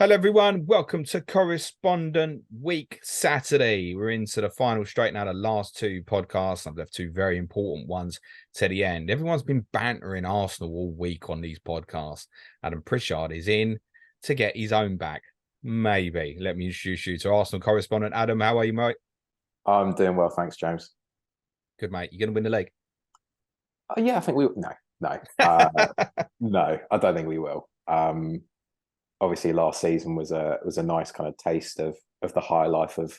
Hello, everyone. Welcome to Correspondent Week Saturday. We're into the final straight now, the last two podcasts. I've left two very important ones to the end. Everyone's been bantering Arsenal all week on these podcasts. Adam Pritchard is in to get his own back. Maybe. Let me introduce you to Arsenal correspondent. Adam, how are you, mate? I'm doing well, thanks, James. Good, mate. You going to win the league? Yeah, I think we no, no, I don't think we will. Obviously, last season was a nice kind of taste of the high life of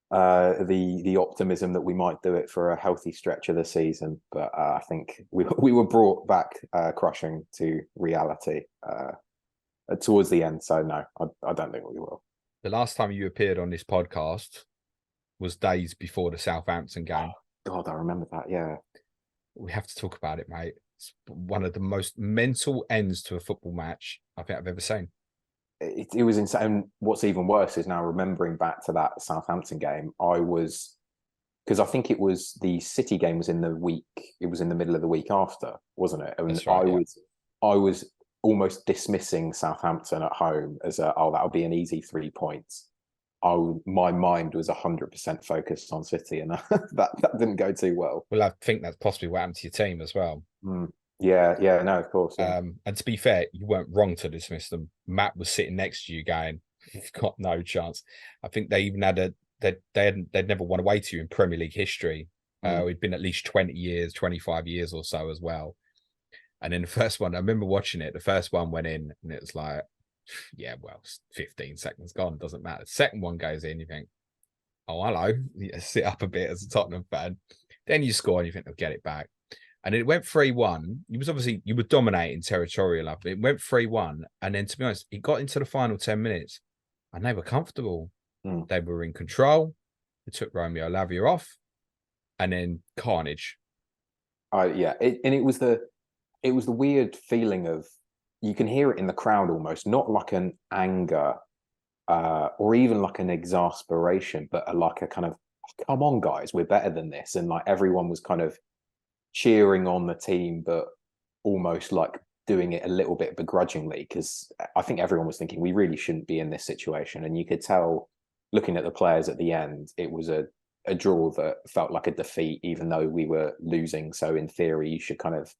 the optimism that we might do it for a healthy stretch of the season. But I think we were brought back crushing to reality towards the end. So no, I don't think we will. The last time you appeared on this podcast was days before the Southampton game. God, I remember that. Yeah, we have to talk about it, mate. It's one of the most mental ends to a football match I think I've ever seen. It was insane. What's even worse is now remembering back to that Southampton game. Because I think it was the City game was in the week. It was in the middle of the week after, wasn't it? And right, I was almost dismissing Southampton at home as that'll be an easy 3 points. My mind was 100% focused on City, and that didn't go too well. Well, I think that's possibly what happened to your team as well. Yeah, no, of course. Yeah. And to be fair, you weren't wrong to dismiss them. Matt was sitting next to you going, you've got no chance. I think they even had they'd never won away to you in Premier League history. It'd been at least 20 years, 25 years or so as well. And then the first one, I remember watching it, the first one went in and it was like, yeah, well, 15 seconds gone, doesn't matter. The second one goes in, you think, oh, hello. You sit up a bit as a Tottenham fan. Then you score and you think, they'll get it back. And it went 3-1. You were dominating territorial. It went 3-1. And then, to be honest, it got into the final 10 minutes and they were comfortable. They were in control. They took Romeo Lavia off and then carnage. Yeah. It was the weird feeling of, you can hear it in the crowd almost, not like an anger or even like an exasperation, but like a kind of, come on, guys, we're better than this. And like everyone was kind of cheering on the team, but almost like doing it a little bit begrudgingly, because I think everyone was thinking we really shouldn't be in this situation. And you could tell, looking at the players at the end, it was a draw that felt like a defeat, even though we were losing. So in theory, you should kind of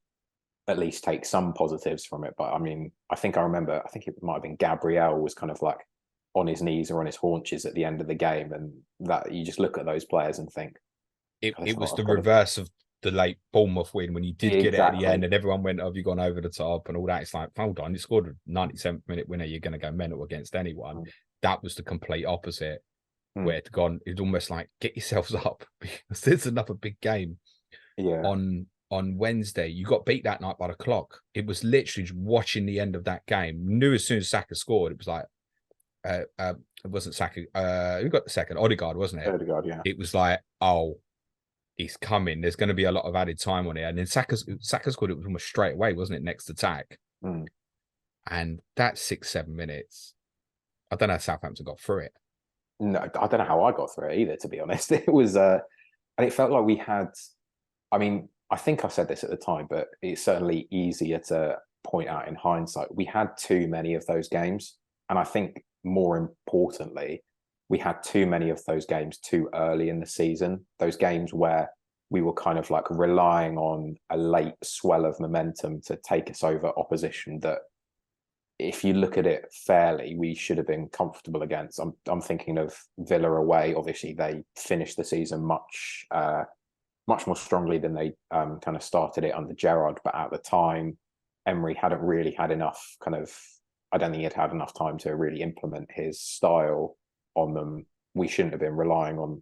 at least take some positives from it. But I mean, I think it might have been Gabriel was kind of like on his knees or on his haunches at the end of the game. And that you just look at those players and think, it was the reverse of the late Bournemouth win when you did get it at the end and everyone went, have you gone over the top and all that? It's like, hold on, you scored a 97th minute winner, you're going to go mental against anyone. That was the complete opposite. Where it's gone, it's almost like, get yourselves up because there's another big game on Wednesday. You got beat that night by the clock. It was literally just watching the end of that game. Knew as soon as Saka scored, it was like, it wasn't Saka. Who got the second? Odegaard, wasn't it? Odegaard, yeah. It was like, oh, he's coming. There's going to be a lot of added time on it. And then Saka scored it almost straight away, wasn't it? Next attack. And that 6-7 minutes, I don't know how Southampton got through it. No, I don't know how I got through it either, to be honest. It was, and it felt like we had, I mean, I think I said this at the time, but it's certainly easier to point out in hindsight. We had too many of those games. And I think more importantly, we had too many of those games too early in the season. Those games where we were kind of like relying on a late swell of momentum to take us over opposition that, if you look at it fairly, we should have been comfortable against. I'm thinking of Villa away. Obviously, they finished the season much more strongly than they kind of started it under Gerrard. But at the time, Emery hadn't really had enough I don't think he'd had enough time to really implement his style on them. We shouldn't have been relying on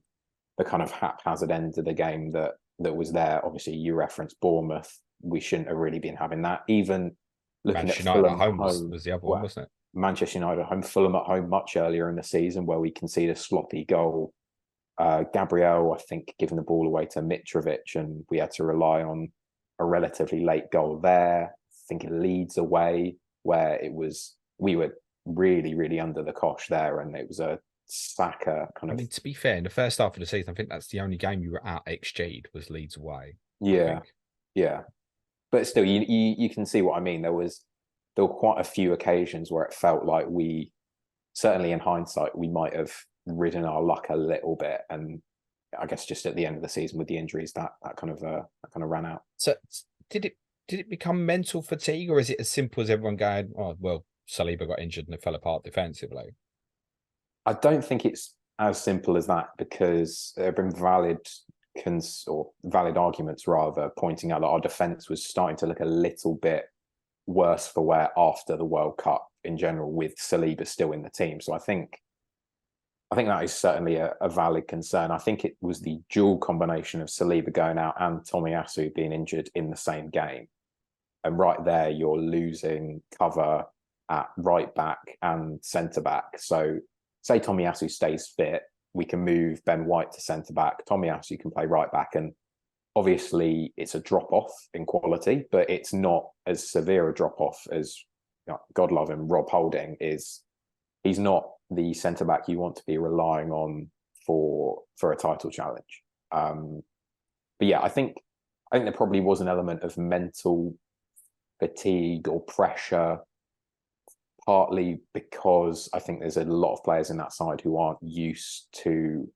the kind of haphazard end of the game that was there. Obviously, you referenced Bournemouth. We shouldn't have really been having that. Even looking Manchester at United Fulham at home was the other one, wasn't it? Manchester United at home, Fulham at home much earlier in the season, where we conceded a sloppy goal. Gabriel, I think, giving the ball away to Mitrovic, and we had to rely on a relatively late goal there. I think it Leeds away, where we were really, really under the cosh there, and it was a Saka kind of. I mean, to be fair, in the first half of the season, I think that's the only game you were out XG'd was Leeds away. Yeah. But still, you can see what I mean. There were quite a few occasions where it felt like we certainly in hindsight, we might have ridden our luck a little bit, and I guess just at the end of the season with the injuries, that kind of ran out. So did it become mental fatigue, or is it as simple as everyone going, oh well, Saliba got injured and it fell apart defensively? I don't think it's as simple as that, because there have been valid arguments rather pointing out that our defence was starting to look a little bit worse for wear after the World Cup in general, with Saliba still in the team. So I think that is certainly a valid concern. I think it was the dual combination of Saliba going out and Tomiyasu being injured in the same game. And right there, you're losing cover at right back and centre back. So say Tomiyasu stays fit, we can move Ben White to centre back. Tomiyasu can play right back. And obviously it's a drop off in quality, but it's not as severe a drop off as, God love him, Rob Holding is. He's not the centre back you want to be relying on for a title challenge. But yeah, I think there probably was an element of mental fatigue or pressure, partly because I think there's a lot of players in that side who aren't used to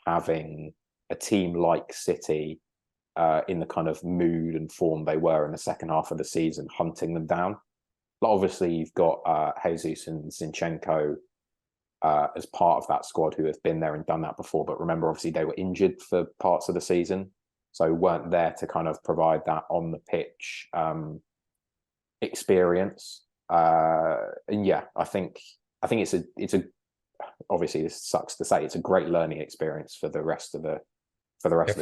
having a team like City in the kind of mood and form they were in the second half of the season, hunting them down. But obviously, you've got Jesus and Zinchenko as part of that squad who have been there and done that before. But remember, obviously, they were injured for parts of the season, so weren't there to kind of provide that on the pitch experience. And yeah, I think it's a obviously, this sucks to say, it's a great learning experience for the rest of the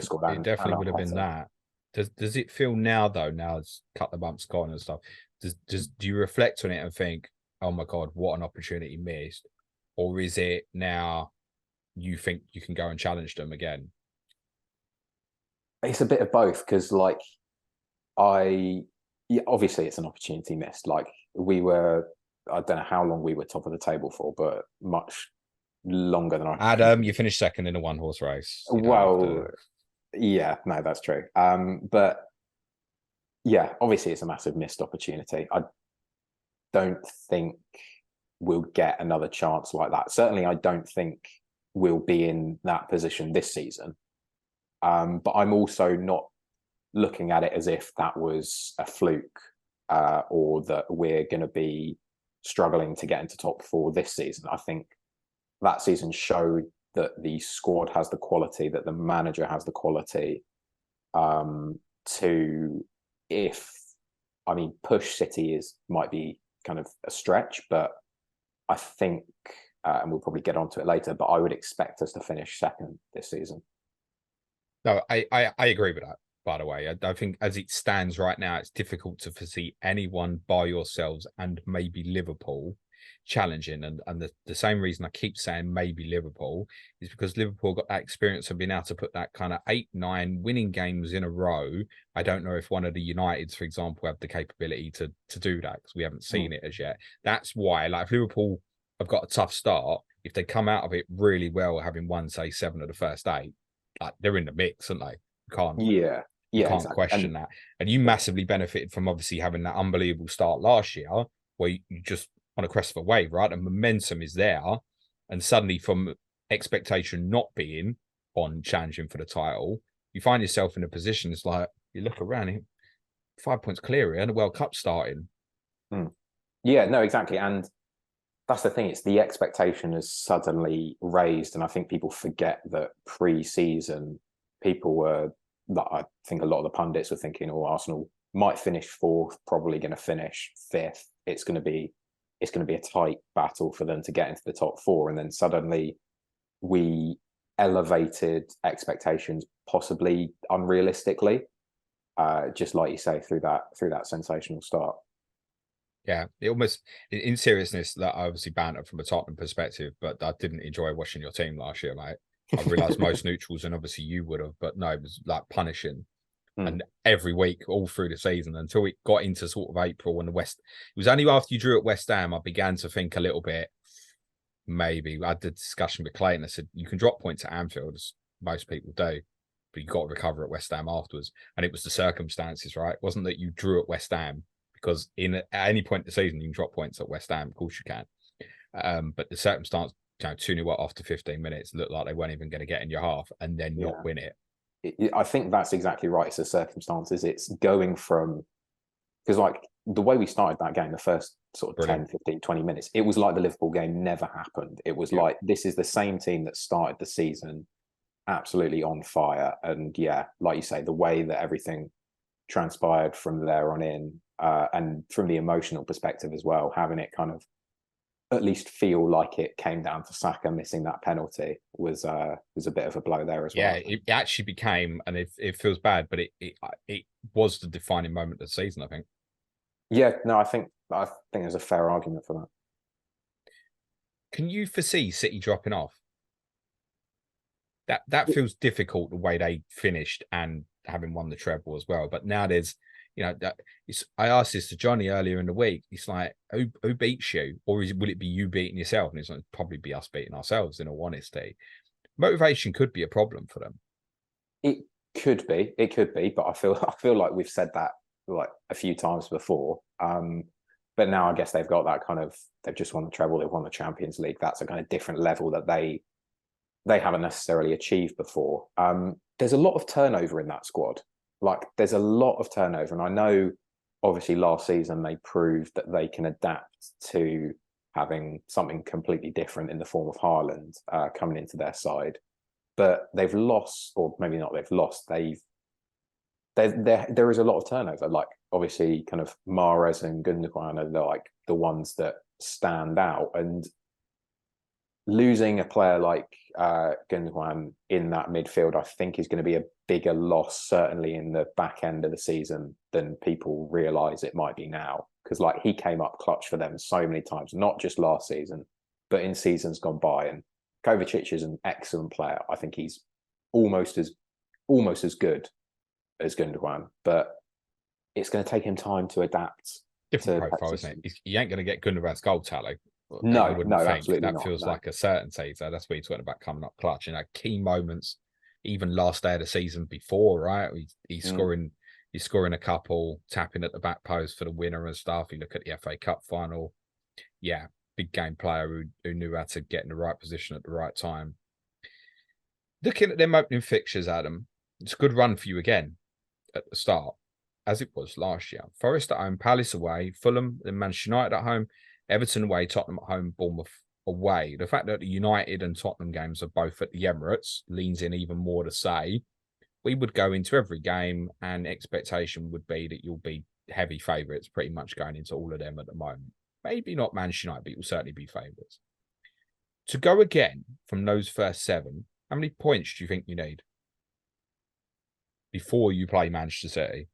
squad. It definitely would have been that. Does it feel now though? Now it's cut the bumps gone and stuff. Do you reflect on it and think, oh my God, what an opportunity missed? Or is it now you think you can go and challenge them again? It's a bit of both, because obviously it's an opportunity missed. Like, we were, I don't know how long we were top of the table for, but much longer than Adam, you finished second in a one-horse race. Well, yeah, no, that's true. But yeah, obviously it's a massive missed opportunity. I don't think we'll get another chance like that. Certainly, I don't think we'll be in that position this season. But I'm also not looking at it as if that was a fluke, or that we're going to be struggling to get into top four this season. I think that season showed that the squad has the quality, that the manager has the quality to, push City might be kind of a stretch, but I think, and we'll probably get onto it later, but I would expect us to finish second this season. No, I agree with that, by the way. I think as it stands right now, it's difficult to foresee anyone by yourselves and maybe Liverpool challenging. And the same reason I keep saying maybe Liverpool is because Liverpool got that experience of being able to put that kind of 8-9 winning games in a row. I don't know if one of the Uniteds, for example, have the capability to do that, because we haven't seen it as yet. That's why, like, if Liverpool have got a tough start, if they come out of it really well, having won, say, 7 of the first 8, like, they're in the mix, aren't they? You can't exactly question that. And you massively benefited from obviously having that unbelievable start last year, where you just on a crest of a wave, right? And momentum is there, and suddenly from expectation not being on challenging for the title, you find yourself in a position. It's like you look around, 5 points clear here, and the World Cup starting. Yeah, no, exactly. And that's the thing. It's the expectation is suddenly raised. And I think people forget that pre-season, people were, I think a lot of the pundits were thinking, oh, Arsenal might finish 4th, probably going to finish 5th. It's going to be a tight battle for them to get into the top 4. And then suddenly we elevated expectations, possibly unrealistically, just like you say, through that sensational start. Yeah, it almost, in seriousness, that I obviously banter from a Tottenham perspective, but I didn't enjoy watching your team last year, mate. I realised most neutrals, and obviously you would have, but no, it was like punishing. And every week, all through the season, until it got into sort of April, and it was only after you drew at West Ham, I began to think a little bit, maybe. I had a discussion with Clayton. I said, you can drop points at Anfield, as most people do, but you've got to recover at West Ham afterwards. And it was the circumstances, right? It wasn't that you drew at West Ham, because at any point in the season, you can drop points at West Ham. Of course you can. But the circumstance, 2-0 after 15 minutes, looked like they weren't even going to get in your half and then not win it. I think that's exactly right. It's the circumstances. It's going from, because like the way we started that game, the first sort of 10, 15, 20 minutes, it was like the Liverpool game never happened. It was like, this is the same team that started the season absolutely on fire. And yeah, like you say, the way that everything transpired from there on in, and from the emotional perspective as well, having it kind of at least feel like it came down to Saka missing that penalty was a bit of a blow there as well. Yeah, it actually became, and it feels bad, but it was the defining moment of the season, I think. Yeah, no, I think there's a fair argument for that. Can you foresee City dropping off? That feels difficult the way they finished and having won the treble as well. But now there's, I asked this to Johnny earlier in the week. It's like, who beats you, or will it be you beating yourself? And it's like, probably be us beating ourselves. In all honesty, motivation could be a problem for them. It could be, but I feel like we've said that like a few times before. But now I guess they've got that kind of, they've just won the treble, they've won the Champions League. That's a kind of different level that they haven't necessarily achieved before. There's a lot of turnover in that squad. Like there's a lot of turnover. And I know obviously last season they proved that they can adapt to having something completely different in the form of Haaland coming into their side. But they've lost, or maybe not they've lost, there is a lot of turnover. Like obviously kind of Mahrez and Gundogan are like the ones that stand out. And losing a player like Gundogan in that midfield, I think, is going to be a bigger loss, certainly in the back end of the season, than people realise it might be now. Because like he came up clutch for them so many times, not just last season, but in seasons gone by. And Kovacic is an excellent player. I think he's almost as good as Gundogan, but it's going to take him time to adapt. Different profile, isn't it? He ain't going to get Gundogan's goal tally. No, absolutely that not. feels like a certainty. So that's what you're talking about, coming up clutch. Key moments, even last day of the season before, right? He's scoring a couple, tapping at the back post for the winner and stuff. You look at the FA Cup final. Yeah, big game player who knew how to get in the right position at the right time. Looking at them opening fixtures, Adam, it's a good run for you again at the start, as it was last year. Forest at home, Palace away, Fulham, then Manchester United at home, Everton away, Tottenham at home, Bournemouth away. The fact that the United and Tottenham games are both at the Emirates leans in even more to say we would go into every game and expectation would be that you'll be heavy favourites pretty much going into all of them at the moment. Maybe not Manchester United, but you'll certainly be favourites. To go again from those first 7, how many points do you think you need before you play Manchester City?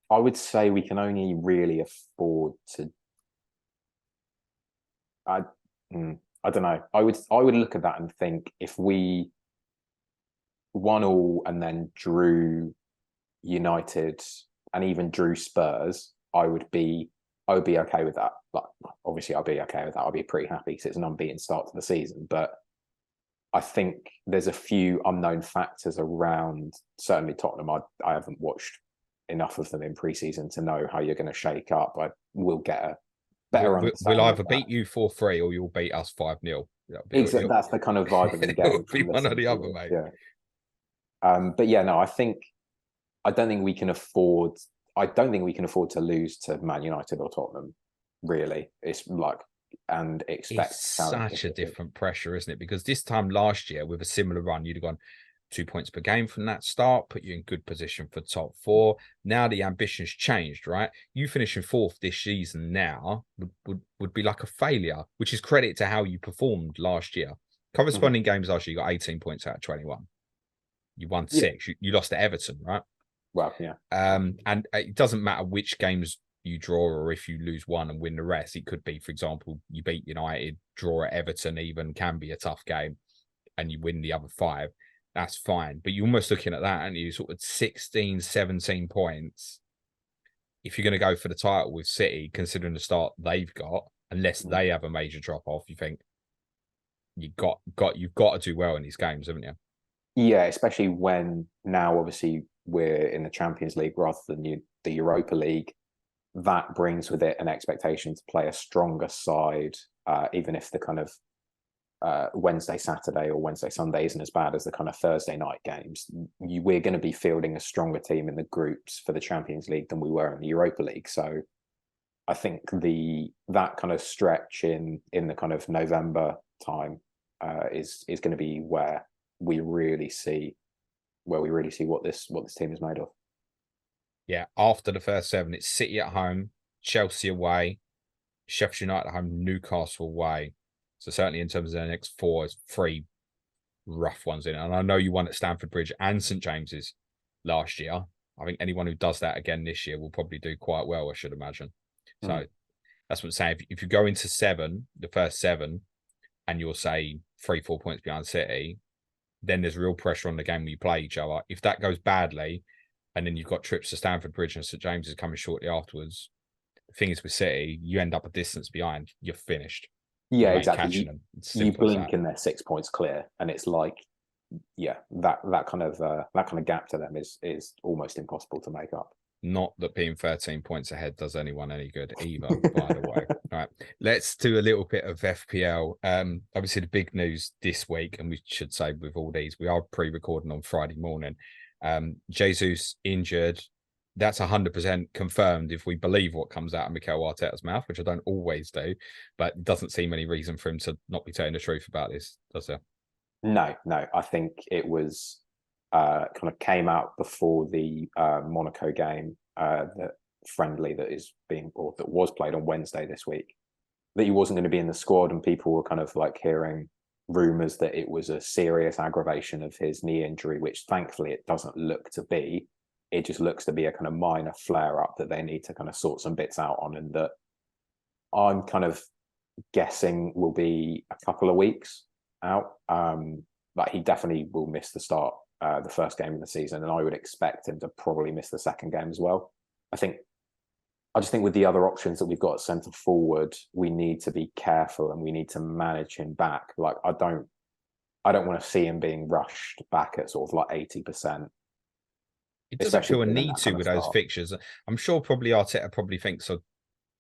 I would say we can only really afford to. I don't know. I would look at that and think if we won all and then drew United and even drew Spurs, I would be okay with that. Like obviously I'll be okay with that. I'll be pretty happy because it's an unbeaten start to the season. But I think there's a few unknown factors around certainly Tottenham. I haven't watched enough of them in pre-season to know how you're going to shake up. I will get a better understanding. We'll either beat you 4-3 or you'll beat us 5-0. Exactly, that's the kind of vibe I'm getting. It'll be one or the other, mate. Yeah. But yeah, no, I don't think we can afford to lose to Man United or Tottenham. Really, it's like it's such a different pressure, isn't it? Because this time last year, with a similar run, you'd have gone 2 points per game from that start, put you in good position for top 4. Now the ambition's changed, right? You finishing 4th this season now would be like a failure, which is credit to how you performed last year. Corresponding games last year, you got 18 points out of 21. You won 6. You lost to Everton, right? Well, yeah. And it doesn't matter which games you draw or if you lose one and win the rest. It could be, for example, you beat United, draw at Everton even, can be a tough game, and you win the other 5. That's fine. But you're almost looking at that, and you sort of 16, 17 points. If you're going to go for the title with City, considering the start they've got, unless they have a major drop off, you think you've got to do well in these games, haven't you? Yeah, especially when now obviously we're in the Champions League rather than the Europa League. That brings with it an expectation to play a stronger side even if the kind of Wednesday, Saturday or Wednesday, Sunday isn't as bad as the kind of Thursday night games, we're going to be fielding a stronger team in the groups for the Champions League than we were in the Europa League. So I think that kind of stretch in the kind of November time is going to be where we really see what this team is made of. Yeah, after the first 7, it's City at home, Chelsea away, Sheffield United at home, Newcastle away. So certainly in terms of the next 4, it's 3 rough ones in it. And I know you won at Stamford Bridge and St James's last year. I think anyone who does that again this year will probably do quite well, I should imagine. So that's what I'm saying. If you go into 7, the first 7, and you'll say 3-4 points behind City, then there's real pressure on the game when you play each other. If that goes badly, and then you've got trips to Stamford Bridge and St James's coming shortly afterwards, the thing is with City, you end up a distance behind, you're finished. Yeah, exactly. You blink and they're 6 points clear, and it's like, yeah, that kind of gap to them is almost impossible to make up. Not that being 13 points ahead does anyone any good either, by the way. All right, let's do a little bit of FPL. Obviously the big news this week, and we should say with all these, we are pre-recording on Friday morning. Jesus injured. That's 100% confirmed if we believe what comes out of Mikel Arteta's mouth, which I don't always do, but it doesn't seem any reason for him to not be telling the truth about this, does there? No. I think it was kind of came out before the Monaco game, the friendly that was played on Wednesday this week, that he wasn't going to be in the squad, and people were kind of like hearing rumours that it was a serious aggravation of his knee injury, which thankfully it doesn't look to be. It just looks to be a kind of minor flare-up that they need to kind of sort some bits out on, and that I'm kind of guessing will be a couple of weeks out. But he definitely will miss the start, the first game of the season, and I would expect him to probably miss the second game as well. I just think with the other options that we've got at centre forward, we need to be careful and we need to manage him back. Like I don't want to see him being rushed back at sort of like 80%. It doesn't feel a need to with those fixtures. I'm sure probably Arteta probably thinks I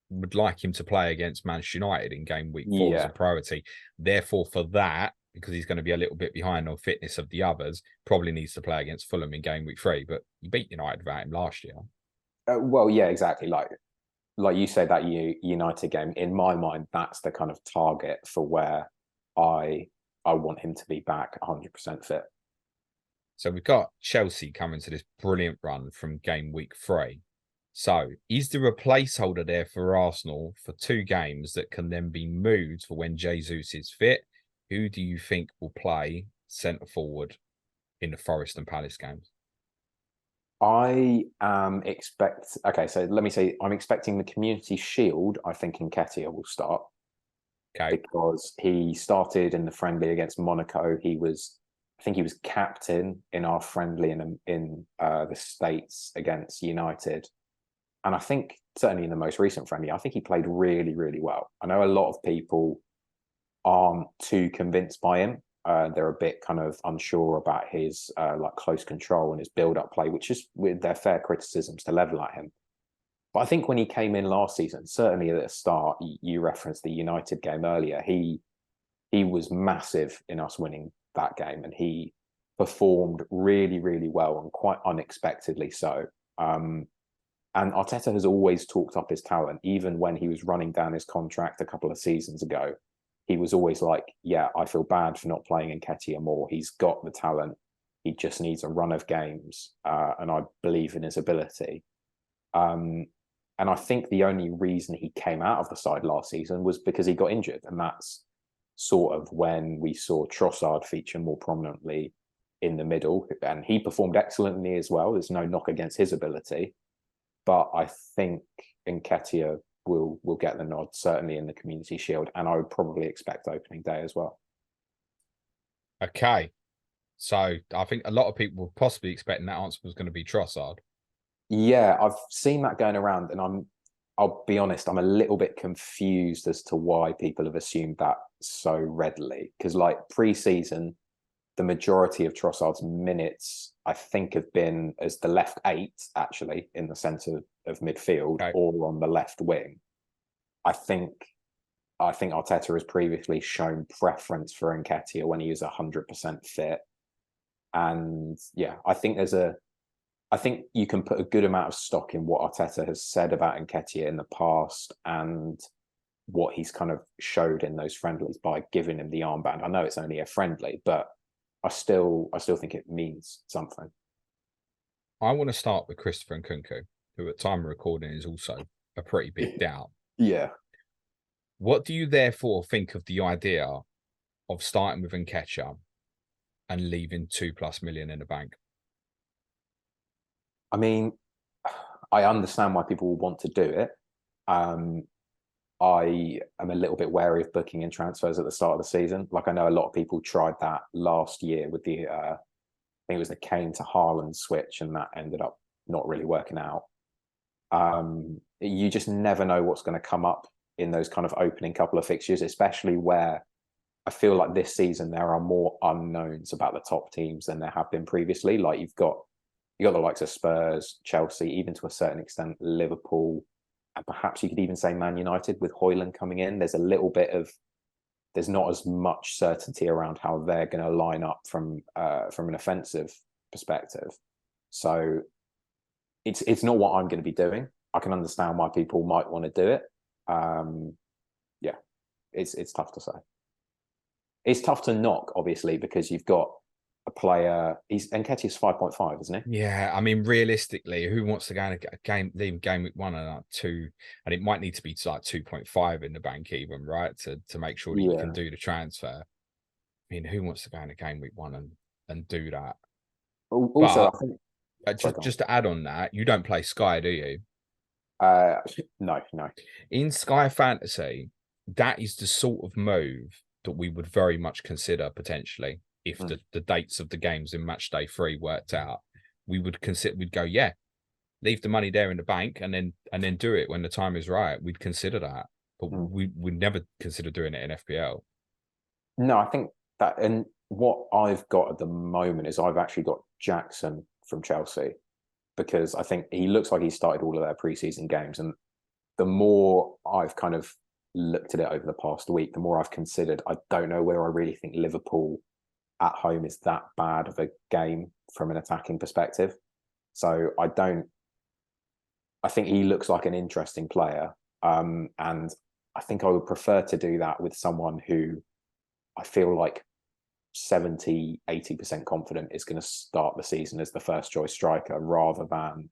would like him to play against Manchester United in game week 4 as a priority. Therefore, for that, because he's going to be a little bit behind on fitness of the others, probably needs to play against Fulham in game week 3. But you beat United without him last year. Well, yeah, exactly. Like you said, that United game, in my mind, that's the kind of target for where I want him to be back 100% fit. So we've got Chelsea coming to this brilliant run from game week 3. So is there a placeholder there for Arsenal for 2 games that can then be moved for when Jesus is fit? Who do you think will play centre forward in the Forest and Palace games? I okay, so let me say, I'm expecting the Community Shield. I think Nketiah will start. Okay. Because he started in the friendly against Monaco. I think he was captain in our friendly in the States against United. And I think certainly in the most recent friendly, I think he played really, really well. I know a lot of people aren't too convinced by him. They're a bit kind of unsure about his like close control and his build-up play, which is with their fair criticisms to level at him. But I think when he came in last season, certainly at the start, you referenced the United game earlier, he was massive in us winning that game, and he performed really, really well and quite unexpectedly so. And Arteta has always talked up his talent, even when he was running down his contract a couple of seasons ago. He was always like, yeah, I feel bad for not playing Nketiah more. He's got the talent. He just needs a run of games. And I believe in his ability. And I think the only reason he came out of the side last season was because he got injured. And that's sort of when we saw Trossard feature more prominently in the middle. And he performed excellently as well. There's no knock against his ability. But I think Nketiah will get the nod, certainly in the Community Shield, and I would probably expect opening day as well. Okay. So I think a lot of people were possibly expecting that answer was going to be Trossard. Yeah, I've seen that going around, and I'll be honest, I'm a little bit confused as to why people have assumed that so readily. Because like pre-season, the majority of Trossard's minutes, I think, have been as the left 8, actually, in the centre of midfield, or on the left wing. I think I think Arteta has previously shown preference for Nketiah when he was 100% fit. And yeah, I think you can put a good amount of stock in what Arteta has said about Nketiah in the past and what he's kind of showed in those friendlies by giving him the armband. I know it's only a friendly, but I still think it means something. I want to start with Christopher Nkunku, who at time of recording is also a pretty big doubt. Yeah. What do you therefore think of the idea of starting with Nketiah and leaving 2+ million in the bank? I mean, I understand why people will want to do it. I am a little bit wary of booking in transfers at the start of the season. Like, I know a lot of people tried that last year with the, I think it was the Kane to Haaland switch, and that ended up not really working out. You just never know what's going to come up in those kind of opening couple of fixtures, especially where I feel like this season there are more unknowns about the top teams than there have been previously. Like, you got the likes of Spurs, Chelsea, even to a certain extent Liverpool, and perhaps you could even say Man United with Højlund coming in. There's not as much certainty around how they're going to line up from an offensive perspective. So it's not what I'm going to be doing. I can understand why people might want to do it. Yeah, it's tough to say. It's tough to knock, obviously, because you've got a player. Nketiah's 5.5, isn't he? Yeah, I mean, realistically, who wants to go in a leave game week 1 and like 2, and it might need to be like 2.5 in the bank even, right? To make sure that you can do the transfer. I mean, who wants to go in a game week 1 and do that? Also, but, I think just to add on that, you don't play Sky, do you? No. In Sky Fantasy, that is the sort of move that we would very much consider potentially. If the dates of the games in match day 3 worked out, we'd go, yeah, leave the money there in the bank and then do it when the time is right. We'd consider that, but we'd never consider doing it in FPL. No, I think that, and what I've got at the moment is I've actually got Jackson from Chelsea, because I think he looks like he started all of their preseason games, and the more I've kind of looked at it over the past week, the more I've considered, I don't know whether I really think Liverpool at home is that bad of a game from an attacking perspective. So I think he looks like an interesting player. And I think I would prefer to do that with someone who I feel like 70, 80% confident is going to start the season as the first choice striker, rather than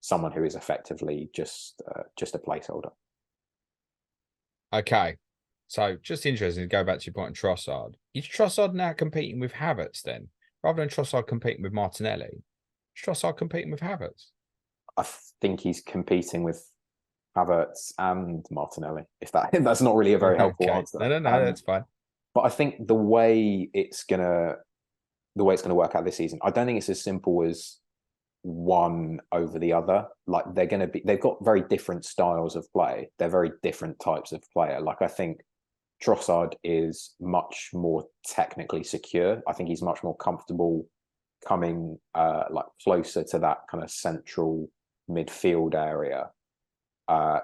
someone who is effectively just a placeholder. Okay. So just interesting to go back to your point on Trossard. Is Trossard now competing with Havertz then? Rather than Trossard competing with Martinelli, is Trossard competing with Havertz? I think he's competing with Havertz and Martinelli, if that's not really a very helpful answer. No, that's fine. But I think the way it's gonna work out this season, I don't think it's as simple as one over the other. Like, they've got very different styles of play. They're very different types of player. Like, I think Trossard is much more technically secure. I think he's much more comfortable coming like closer to that kind of central midfield area.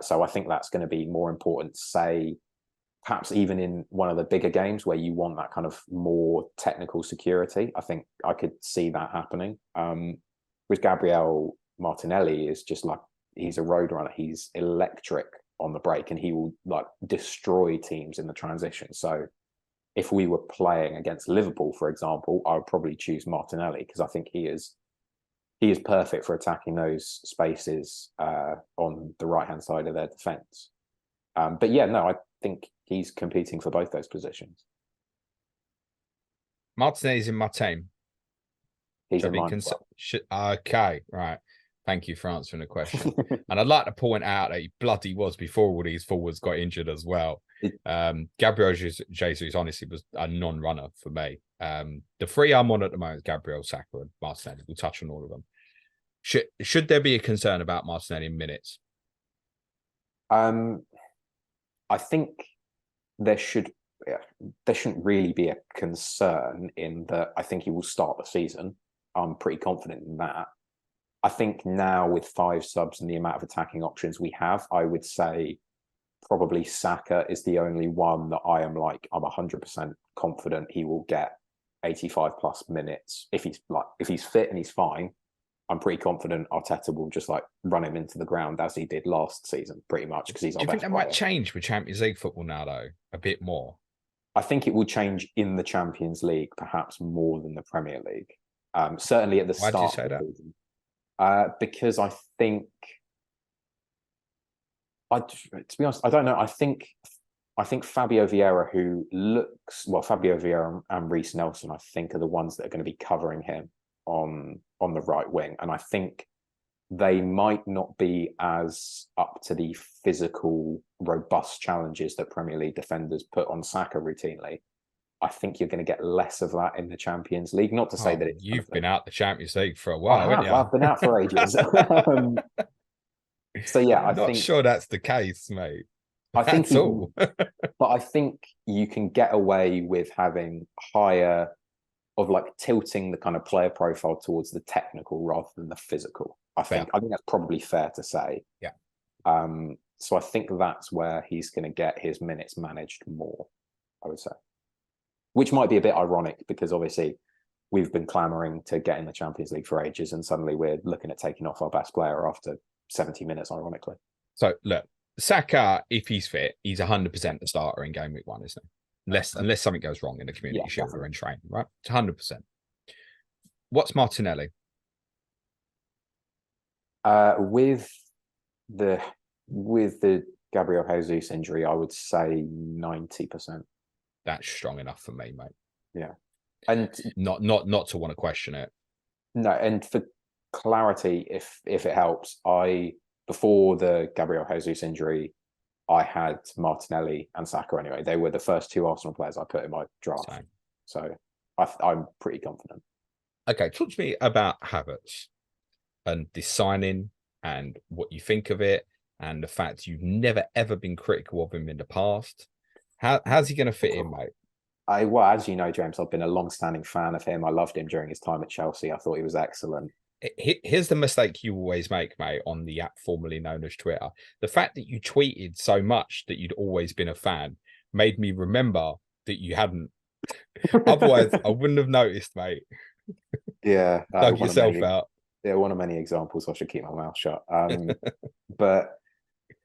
So I think that's going to be more important, say, perhaps even in one of the bigger games where you want that kind of more technical security. I think I could see that happening. With Gabriel Martinelli, is just like, he's a road runner. He's electric on the break, and he will like destroy teams in the transition. So if we were playing against Liverpool, for example, I would probably choose Martinelli, because I think he is perfect for attacking those spaces on the right-hand side of their defence. But yeah, no, I think he's competing for both those positions. Martinelli's in my team. He's in mine. Okay, right. Thank you for answering the question. And I'd like to point out that he bloody was before all these forwards got injured as well. Gabriel Jesus honestly was a non-runner for me. The 3 I'm on at the moment is Gabriel, Saka and Martinelli. We'll touch on all of them. Should there be a concern about Martinelli in minutes? I think there shouldn't really be a concern, in that I think he will start the season. I'm pretty confident in that. I think now with 5 subs and the amount of attacking options we have, I would say probably Saka is the only one that I am like, I'm 100% confident he will get 85 plus minutes. If he's fit and he's fine, I'm pretty confident Arteta will just like run him into the ground as he did last season, pretty much, because he's our Do you think best that player. might change with Champions League football now, though, a bit more? I think it will change in the Champions League, perhaps more than the Premier League. Certainly at the Why start do you say of the that? season. Because I think, to be honest, I don't know. I think Fabio Vieira, Fabio Vieira and Reece Nelson, I think, are the ones that are going to be covering him on the right wing, and I think they might not be as up to the physical, robust challenges that Premier League defenders put on Saka routinely. I think you're going to get less of that in the Champions League. Not to say that it's you've been out the Champions League for a while, haven't you? I've been out for ages. So yeah, I'm not sure that's the case, mate. I think That's all. But I think you can get away with having higher of like tilting the kind of player profile towards the technical rather than the physical. I think that's probably fair to say. Yeah. So I think that's where he's going to get his minutes managed more, I would say. Which might be a bit ironic because obviously we've been clamoring to get in the Champions League for ages, and suddenly we're looking at taking off our best player after 70 minutes, ironically. So look, Saka, if he's fit, he's 100% the starter in game week 1, isn't he? Unless something goes wrong in the Community Shield or in training, right? It's 100%. What's Martinelli? With the Gabriel Jesus injury, I would say 90%. That's strong enough for me, mate. Yeah, and not to want to question it. No, and for clarity, if it helps, before the Gabriel Jesus injury, I had Martinelli and Saka anyway. They were the first 2 Arsenal players I put in my draft. Same. So I'm pretty confident. Okay, talk to me about Havertz and this signing and what you think of it and the fact you've never, ever been critical of him in the past. How's he going to fit in, mate? Well, as you know, James, I've been a long-standing fan of him. I loved him during his time at Chelsea. I thought he was excellent. Here's the mistake you always make, mate, on the app formerly known as Twitter. The fact that you tweeted so much that you'd always been a fan made me remember that you hadn't. Otherwise, I wouldn't have noticed, mate. Yeah. Dug yourself out. Yeah, one of many examples. I should keep my mouth shut. But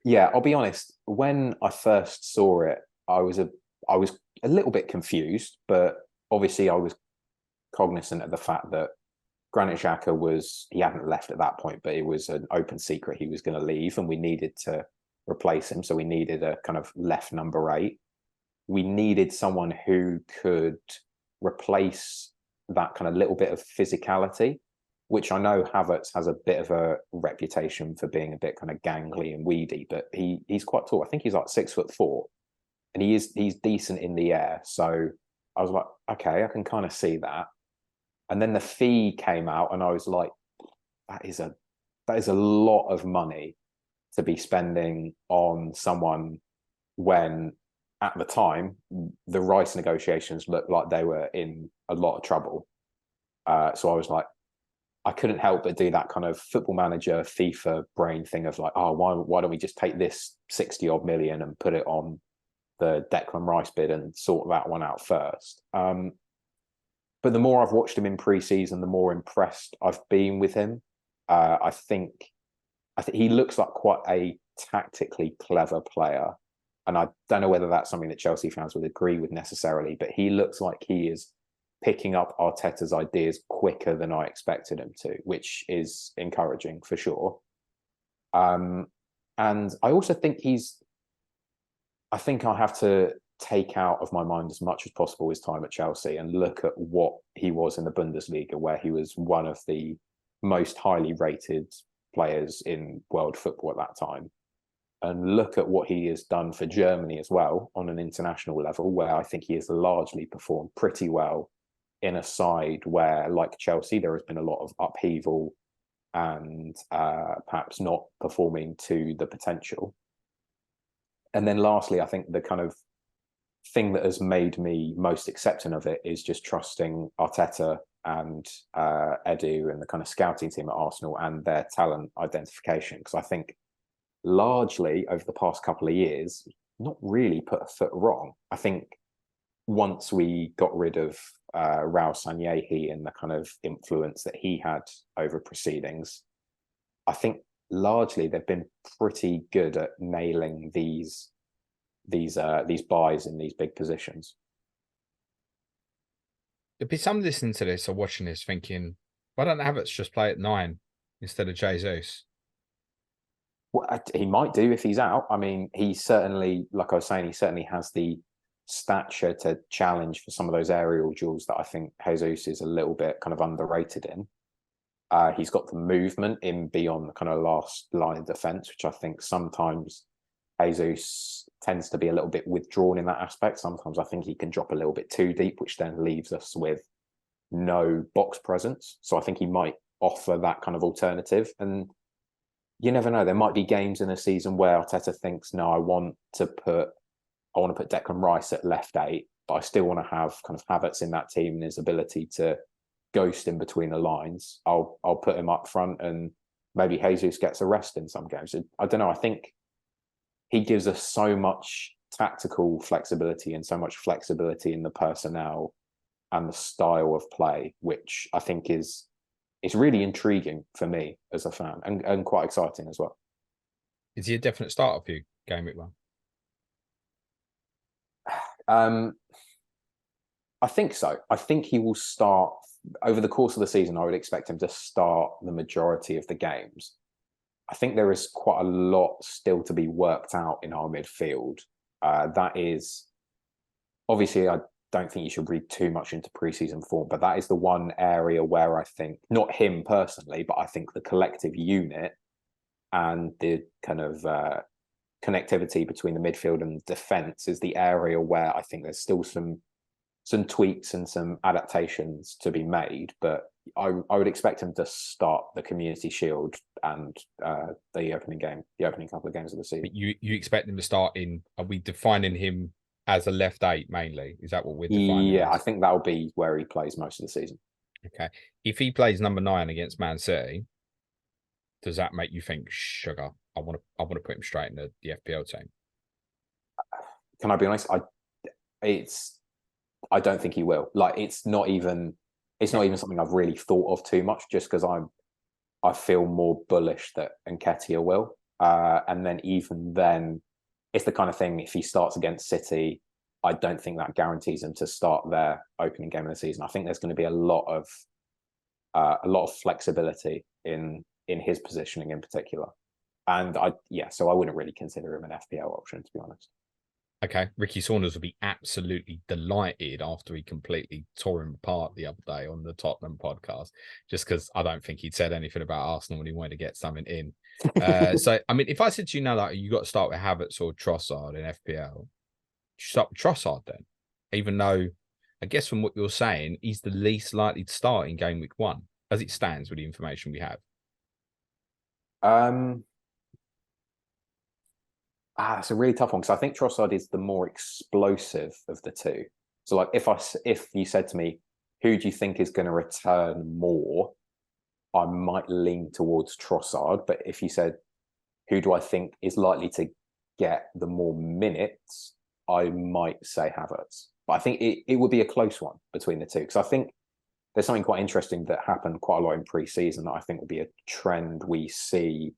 yeah, I'll be honest. When I first saw it, I was a little bit confused, but obviously I was cognizant of the fact that Granit Xhaka he hadn't left at that point, but it was an open secret he was going to leave, and we needed to replace him. So we needed a kind of left number 8. We needed someone who could replace that kind of little bit of physicality, which I know Havertz has a bit of a reputation for being a bit kind of gangly and weedy, but he's quite tall. I think he's like 6'4", and he's decent in the air. So I was like, okay, I can kind of see that. And then the fee came out, and I was like, that is a lot of money to be spending on someone when at the time the Rice negotiations looked like they were in a lot of trouble. So I was like, I couldn't help but do that kind of Football Manager FIFA brain thing of like, oh, why don't we just take this 60 odd million and put it on the Declan Rice bid and sort that one out first. But the more I've watched him in pre-season, the more impressed I've been with him. I think he looks like quite a tactically clever player. And I don't know whether that's something that Chelsea fans would agree with necessarily, but he looks like he is picking up Arteta's ideas quicker than I expected him to, which is encouraging for sure. And I also think I think I have to take out of my mind as much as possible his time at Chelsea and look at what he was in the Bundesliga, where he was one of the most highly rated players in world football at that time, and look at what he has done for Germany as well on an international level, where I think he has largely performed pretty well in a side where, like Chelsea, there has been a lot of upheaval and perhaps not performing to the potential. And then lastly, I think the kind of thing that has made me most accepting of it is just trusting Arteta and Edu and the kind of scouting team at Arsenal and their talent identification. Because I think largely over the past couple of years, not really put a foot wrong. I think once we got rid of Raul Sanyehi and the kind of influence that he had over proceedings, I think largely they've been pretty good at nailing these buys in these big positions. There'd be some listening to this or watching this thinking, why don't Havertz just play at 9 instead of Jesus? Well, he might do if he's out. I mean, he certainly, like I was saying, he certainly has the stature to challenge for some of those aerial duels that I think Jesus is a little bit kind of underrated in. He's got the movement in beyond the kind of last line of defense, which I think sometimes Jesus tends to be a little bit withdrawn in that aspect. Sometimes I think he can drop a little bit too deep, which then leaves us with no box presence. So I think he might offer that kind of alternative. And you never know. There might be games in a season where Arteta thinks, no, I want to put Declan Rice at left 8, but I still want to have kind of Havertz in that team and his ability to ghost in between the lines. I'll put him up front, and maybe Jesus gets a rest in some games. I don't know. I think he gives us so much tactical flexibility and so much flexibility in the personnel and the style of play, which I think is really intriguing for me as a fan and quite exciting as well. Is he a definite starter for you, game week 1? I think so. I think he will start over the course of the season. I would expect him to start the majority of the games. I think there is quite a lot still to be worked out in our midfield. That is, obviously, I don't think you should read too much into preseason form, but that is the one area where I think, not him personally, but I think the collective unit and the kind of connectivity between the midfield and defence is the area where I think there's still some tweaks and some adaptations to be made, but I would expect him to start the Community Shield and the opening couple of games of the season. You expect him to start in? Are we defining him as a left 8 mainly? Is that what we're defining? Yeah, I think that'll be where he plays most of the season. Okay, if he plays number 9 against Man City, does that make you think, sugar, I want to put him straight in the FPL team? Can I be honest? I don't think he will. Like, it's not even something I've really thought of too much, just because I feel more bullish that Nketiah will. And then even then, it's the kind of thing, if he starts against City, I don't think that guarantees him to start their opening game of the season. I think there's going to be a lot of flexibility in his positioning in particular. And so I wouldn't really consider him an FPL option, to be honest. Okay, Ricky Saunders will be absolutely delighted after he completely tore him apart the other day on the Tottenham podcast, just because I don't think he'd said anything about Arsenal when he wanted to get something in. So, I mean, if I said to you now, like, you got to start with Havertz or Trossard in FPL, start with Trossard then, even though I guess from what you're saying, he's the least likely to start in game week 1 as it stands with the information we have. It's a really tough one, because I think Trossard is the more explosive of the two. So, like, if you said to me, who do you think is going to return more, I might lean towards Trossard. But if you said, who do I think is likely to get the more minutes, I might say Havertz. But I think it would be a close one between the two, because I think there's something quite interesting that happened quite a lot in pre-season that I think will be a trend we see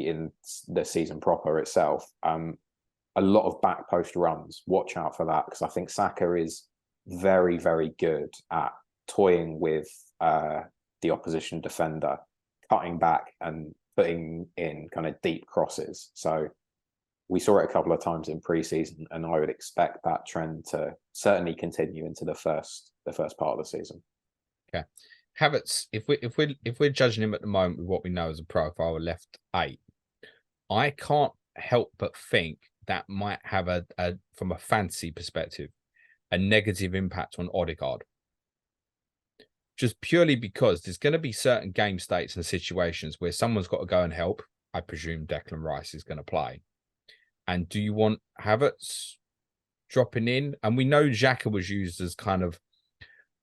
in the season proper itself. A lot of back post runs. Watch out for that, because I think Saka is very, very good at toying with the opposition defender, cutting back and putting in kind of deep crosses. So we saw it a couple of times in pre-season, and I would expect that trend to certainly continue into the first part of the season. Okay. Havertz, if we're judging him at the moment with what we know as a profile of left 8, I can't help but think that might have a from a fantasy perspective, a negative impact on Odegaard. Just purely because there's going to be certain game states and situations where someone's got to go and help. I presume Declan Rice is going to play. And do you want Havertz dropping in? And we know Xhaka was used as kind of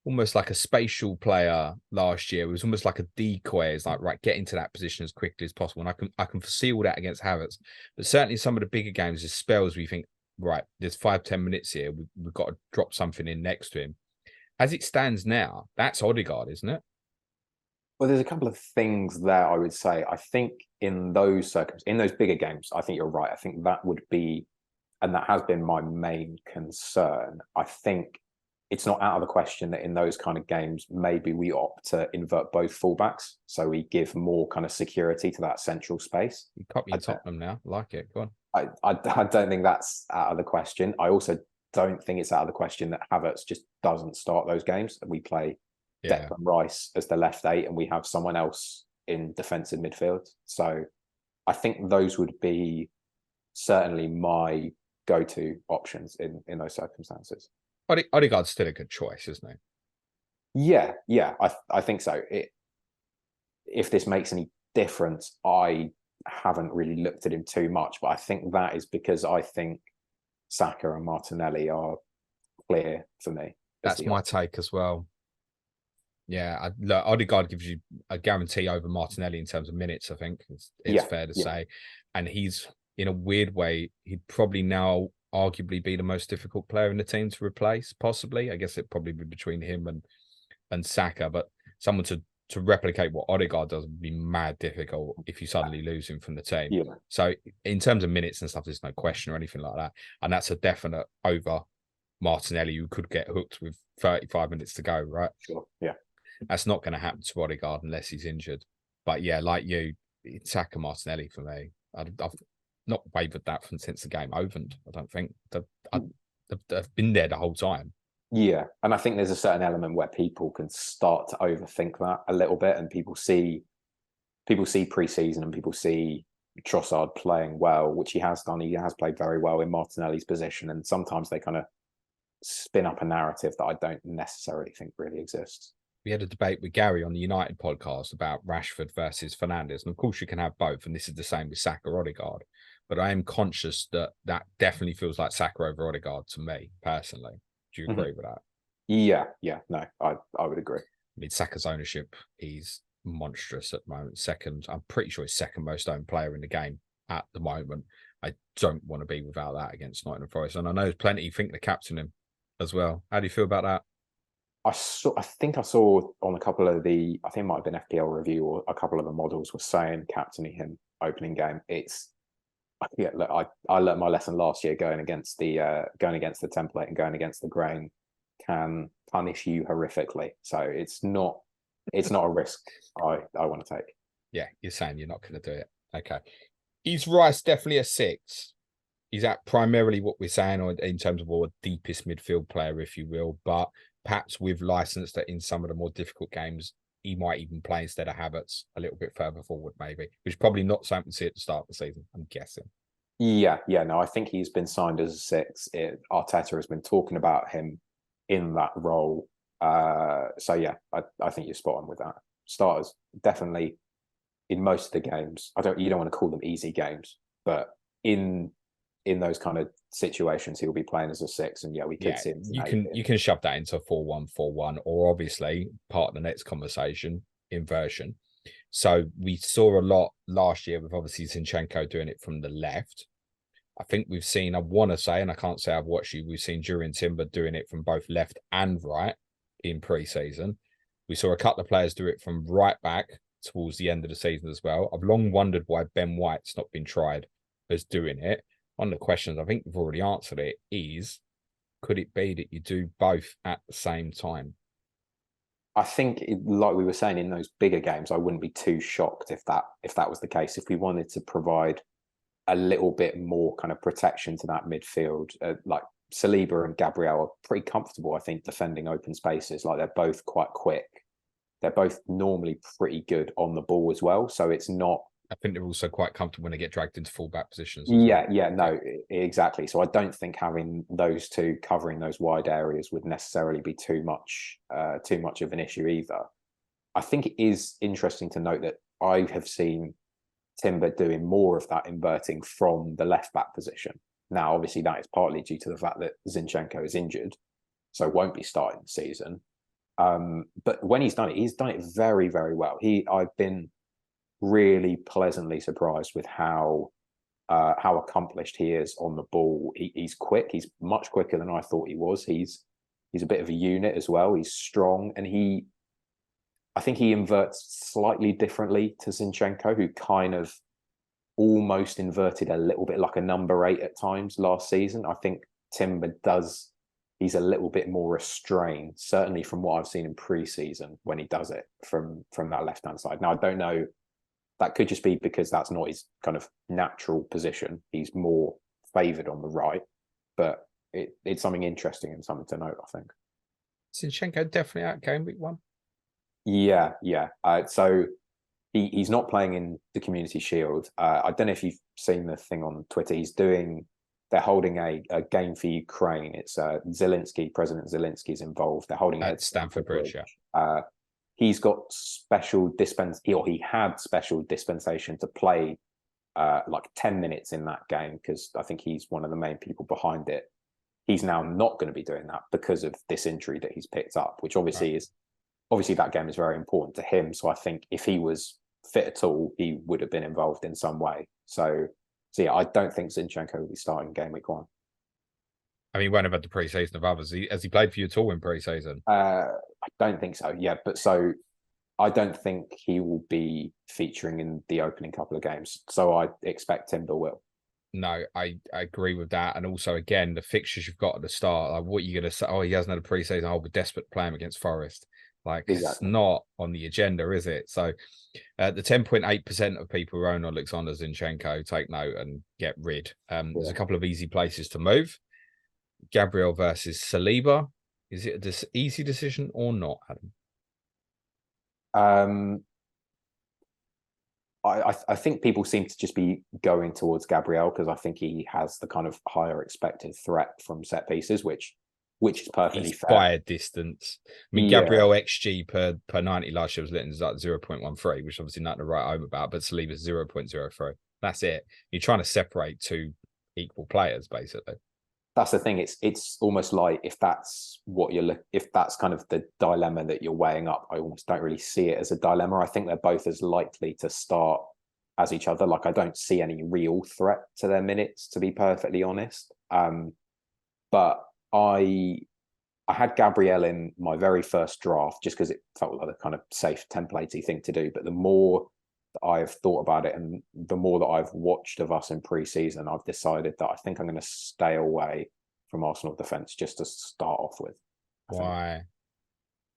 almost like a spatial player last year. It was almost like a decoy. It's like, right, get into that position as quickly as possible. And I can foresee all that against Havertz. But certainly some of the bigger games, there's spells where you think, right, there's 5-10 minutes here. We've got to drop something in next to him. As it stands now, that's Odegaard, isn't it? Well, there's a couple of things there I would say. I think in those bigger games, I think you're right. I think that would be, and that has been my main concern. I think it's not out of the question that in those kind of games, maybe we opt to invert both fullbacks. So we give more kind of security to that central space. You copy Tottenham now. Like it. Go on. I don't think that's out of the question. I also don't think it's out of the question that Havertz just doesn't start those games. We play Declan Rice as the left 8 and we have someone else in defensive midfield. So I think those would be certainly my go-to options in those circumstances. Odegaard's still a good choice, isn't he? Yeah, I think so. If this makes any difference, I haven't really looked at him too much, but I think that is because I think Saka and Martinelli are clear for me. That's my take as well. Yeah, look, Odegaard gives you a guarantee over Martinelli in terms of minutes, I think. It's fair to say. And he's, in a weird way, he'd probably now arguably be the most difficult player in the team to replace, possibly. I guess it'd probably be between him and Saka, but someone to replicate what Odegaard does would be mad difficult if you suddenly lose him from the team. Yeah. So in terms of minutes and stuff, there's no question or anything like that. And that's a definite over Martinelli, who could get hooked with 35 minutes to go, right? Sure, yeah. That's not going to happen to Odegaard unless he's injured. But yeah, like you, it's Saka Martinelli for me. I've not wavered that from since the game opened. I don't think they've been there the whole time. Yeah, and I think there's a certain element where people can start to overthink that a little bit, and people see pre-season and people see Trossard playing well, which he has done. He has played very well in Martinelli's position, and sometimes they kind of spin up a narrative that I don't necessarily think really exists. We had a debate with Gary on the United podcast about Rashford versus Fernandes, and of course you can have both, and this is the same with Saka or Odegaard. But I am conscious that definitely feels like Saka over Odegaard to me personally. Do you agree with that? Yeah, no, I would agree. I mean, Saka's ownership is monstrous at the moment. I'm pretty sure he's second most owned player in the game at the moment. I don't want to be without that against Nottingham Forest, and I know there's plenty who think they captain him as well. How do you feel about that? I think I saw on a couple of I think it might have been FPL review, or a couple of the models were saying captaining him opening game. Look, I learned my lesson last year going against the template and going against the grain can punish you horrifically. So it's not a risk I want to take. Yeah, you're saying you're not going to do it. Okay. Is Rice definitely a 6? Is that primarily what we're saying, or in terms of our deepest midfield player, if you will, but perhaps with license that in some of the more difficult games, he might even play instead of Havertz a little bit further forward, maybe, which is probably not something to see at the start of the season, I'm guessing. Yeah, no, I think he's been signed as a 6. Arteta has been talking about him in that role. So yeah, I think you're spot on with that. Starters, definitely in most of the games. You don't want to call them easy games, but in those kind of situations, he'll be playing as a 6, and we could see him. You can shove that into 4-1-4-1, or obviously part of the next conversation, inversion. So we saw a lot last year with obviously Zinchenko doing it from the left. I think we've seen, I want to say, and I can't say I've watched you, we've seen Jurrien Timber doing it from both left and right in pre-season. We saw a couple of players do it from right back towards the end of the season as well. I've long wondered why Ben White's not been tried as doing it. One of the questions, I think we've already answered it, is could it be that you do both at the same time? I think, like we were saying, in those bigger games, I wouldn't be too shocked if that was the case. If we wanted to provide a little bit more kind of protection to that midfield, like Saliba and Gabriel are pretty comfortable, I think, defending open spaces. Like, they're both quite quick. They're both normally pretty good on the ball as well. So it's not. I think they're also quite comfortable when they get dragged into fullback positions. No, exactly. So I don't think having those two covering those wide areas would necessarily be too much of an issue either. I think it is interesting to note that I have seen Timber doing more of that inverting from the left back position. Now, obviously, that is partly due to the fact that Zinchenko is injured, so won't be starting the season. But when he's done it very, very well. I've been really pleasantly surprised with how accomplished he is on the ball. He's quick. He's much quicker than I thought he was. He's a bit of a unit as well. He's strong, and I think he inverts slightly differently to Zinchenko, who kind of almost inverted a little bit like a number 8 at times last season. I think Timber does. He's a little bit more restrained, certainly from what I've seen in pre-season when he does it from that left-hand side. Now, I don't know. That could just be because that's not his kind of natural position. He's more favoured on the right, but it's something interesting and something to note, I think. Zinchenko definitely out game week 1. Yeah. So he's not playing in the Community Shield. I don't know if you've seen the thing on Twitter. They're holding a game for Ukraine. It's President Zelensky's involved. They're holding it at Stamford Bridge. Yeah. He's got he had special dispensation to play like 10 minutes in that game because I think he's one of the main people behind it. He's now not going to be doing that because of this injury that he's picked up, which obviously that game is very important to him. So I think if he was fit at all, he would have been involved in some way. So yeah, I don't think Zinchenko will be starting game week 1. I mean, he won't have had the pre-season of others. Has he played for you at all in pre-season? I don't think so. Yeah, but so I don't think he will be featuring in the opening couple of games. So I expect Timber will. No, I agree with that. And also, again, the fixtures you've got at the start, like what you're going to say, oh, he hasn't had a pre-season, oh, we're desperate to play him against Forest. Like, exactly. It's not on the agenda, is it? So the 10.8% of people who own Alexander Zinchenko, take note and get rid. There's a couple of easy places to move. Gabriel versus Saliba. Is it an easy decision or not, Adam? I think people seem to just be going towards Gabriel because I think he has the kind of higher expected threat from set pieces, which is perfectly fair. By a distance. I mean, Gabriel XG per 90 last year was like 0.13, which obviously nothing to write home about, but Saliba's 0.03. That's it. You're trying to separate two equal players, basically. That's the thing. It's almost like if that's kind of the dilemma that you're weighing up, I almost don't really see it as a dilemma. I think they're both as likely to start as each other. Like I don't see any real threat to their minutes, to be perfectly honest. But I had Gabriel in my very first draft just because it felt like a kind of safe templatey thing to do. But the more that I've thought about it and the more that I've watched of us in pre-season, I've decided that I think I'm going to stay away from Arsenal defence just to start off with. Why?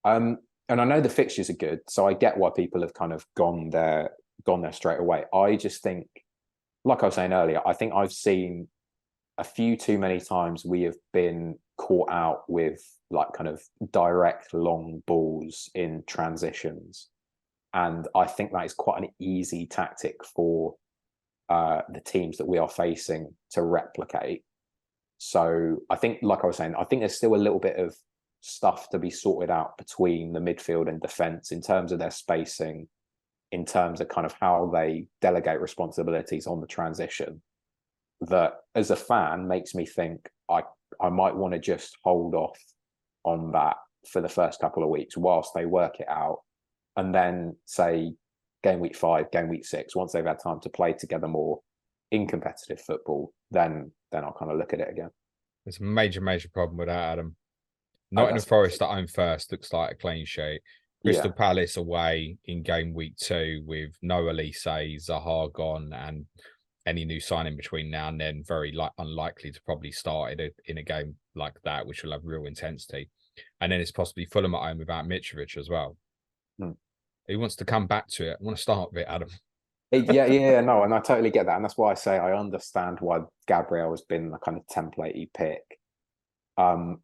And I know the fixtures are good, so I get why people have kind of gone there straight away. I just think, like I was saying earlier, I think I've seen a few too many times we have been caught out with like kind of direct long balls in transitions. And I think that is quite an easy tactic for the teams that we are facing to replicate. So I think, like I was saying, I think there's still a little bit of stuff to be sorted out between the midfield and defence in terms of their spacing, in terms of kind of how they delegate responsibilities on the transition. That as a fan makes me think I might want to just hold off on that for the first couple of weeks whilst they work it out. And then say game week 5, game week 6, once they've had time to play together more in competitive football, then I'll kind of look at it again. There's a major problem with that, Adam. Nottingham Forest at home first looks like a clean sheet. Crystal Palace away in game week 2 with no Elise, Zaha gone, and any new signing between now and then very unlikely to probably start in a game like that, which will have real intensity. And then it's possibly Fulham at home without Mitrovic as well. He wants to come back to it. I want to start with it, Adam. No, and I totally get that. And that's why I say I understand why Gabriel has been a kind of template-y pick. And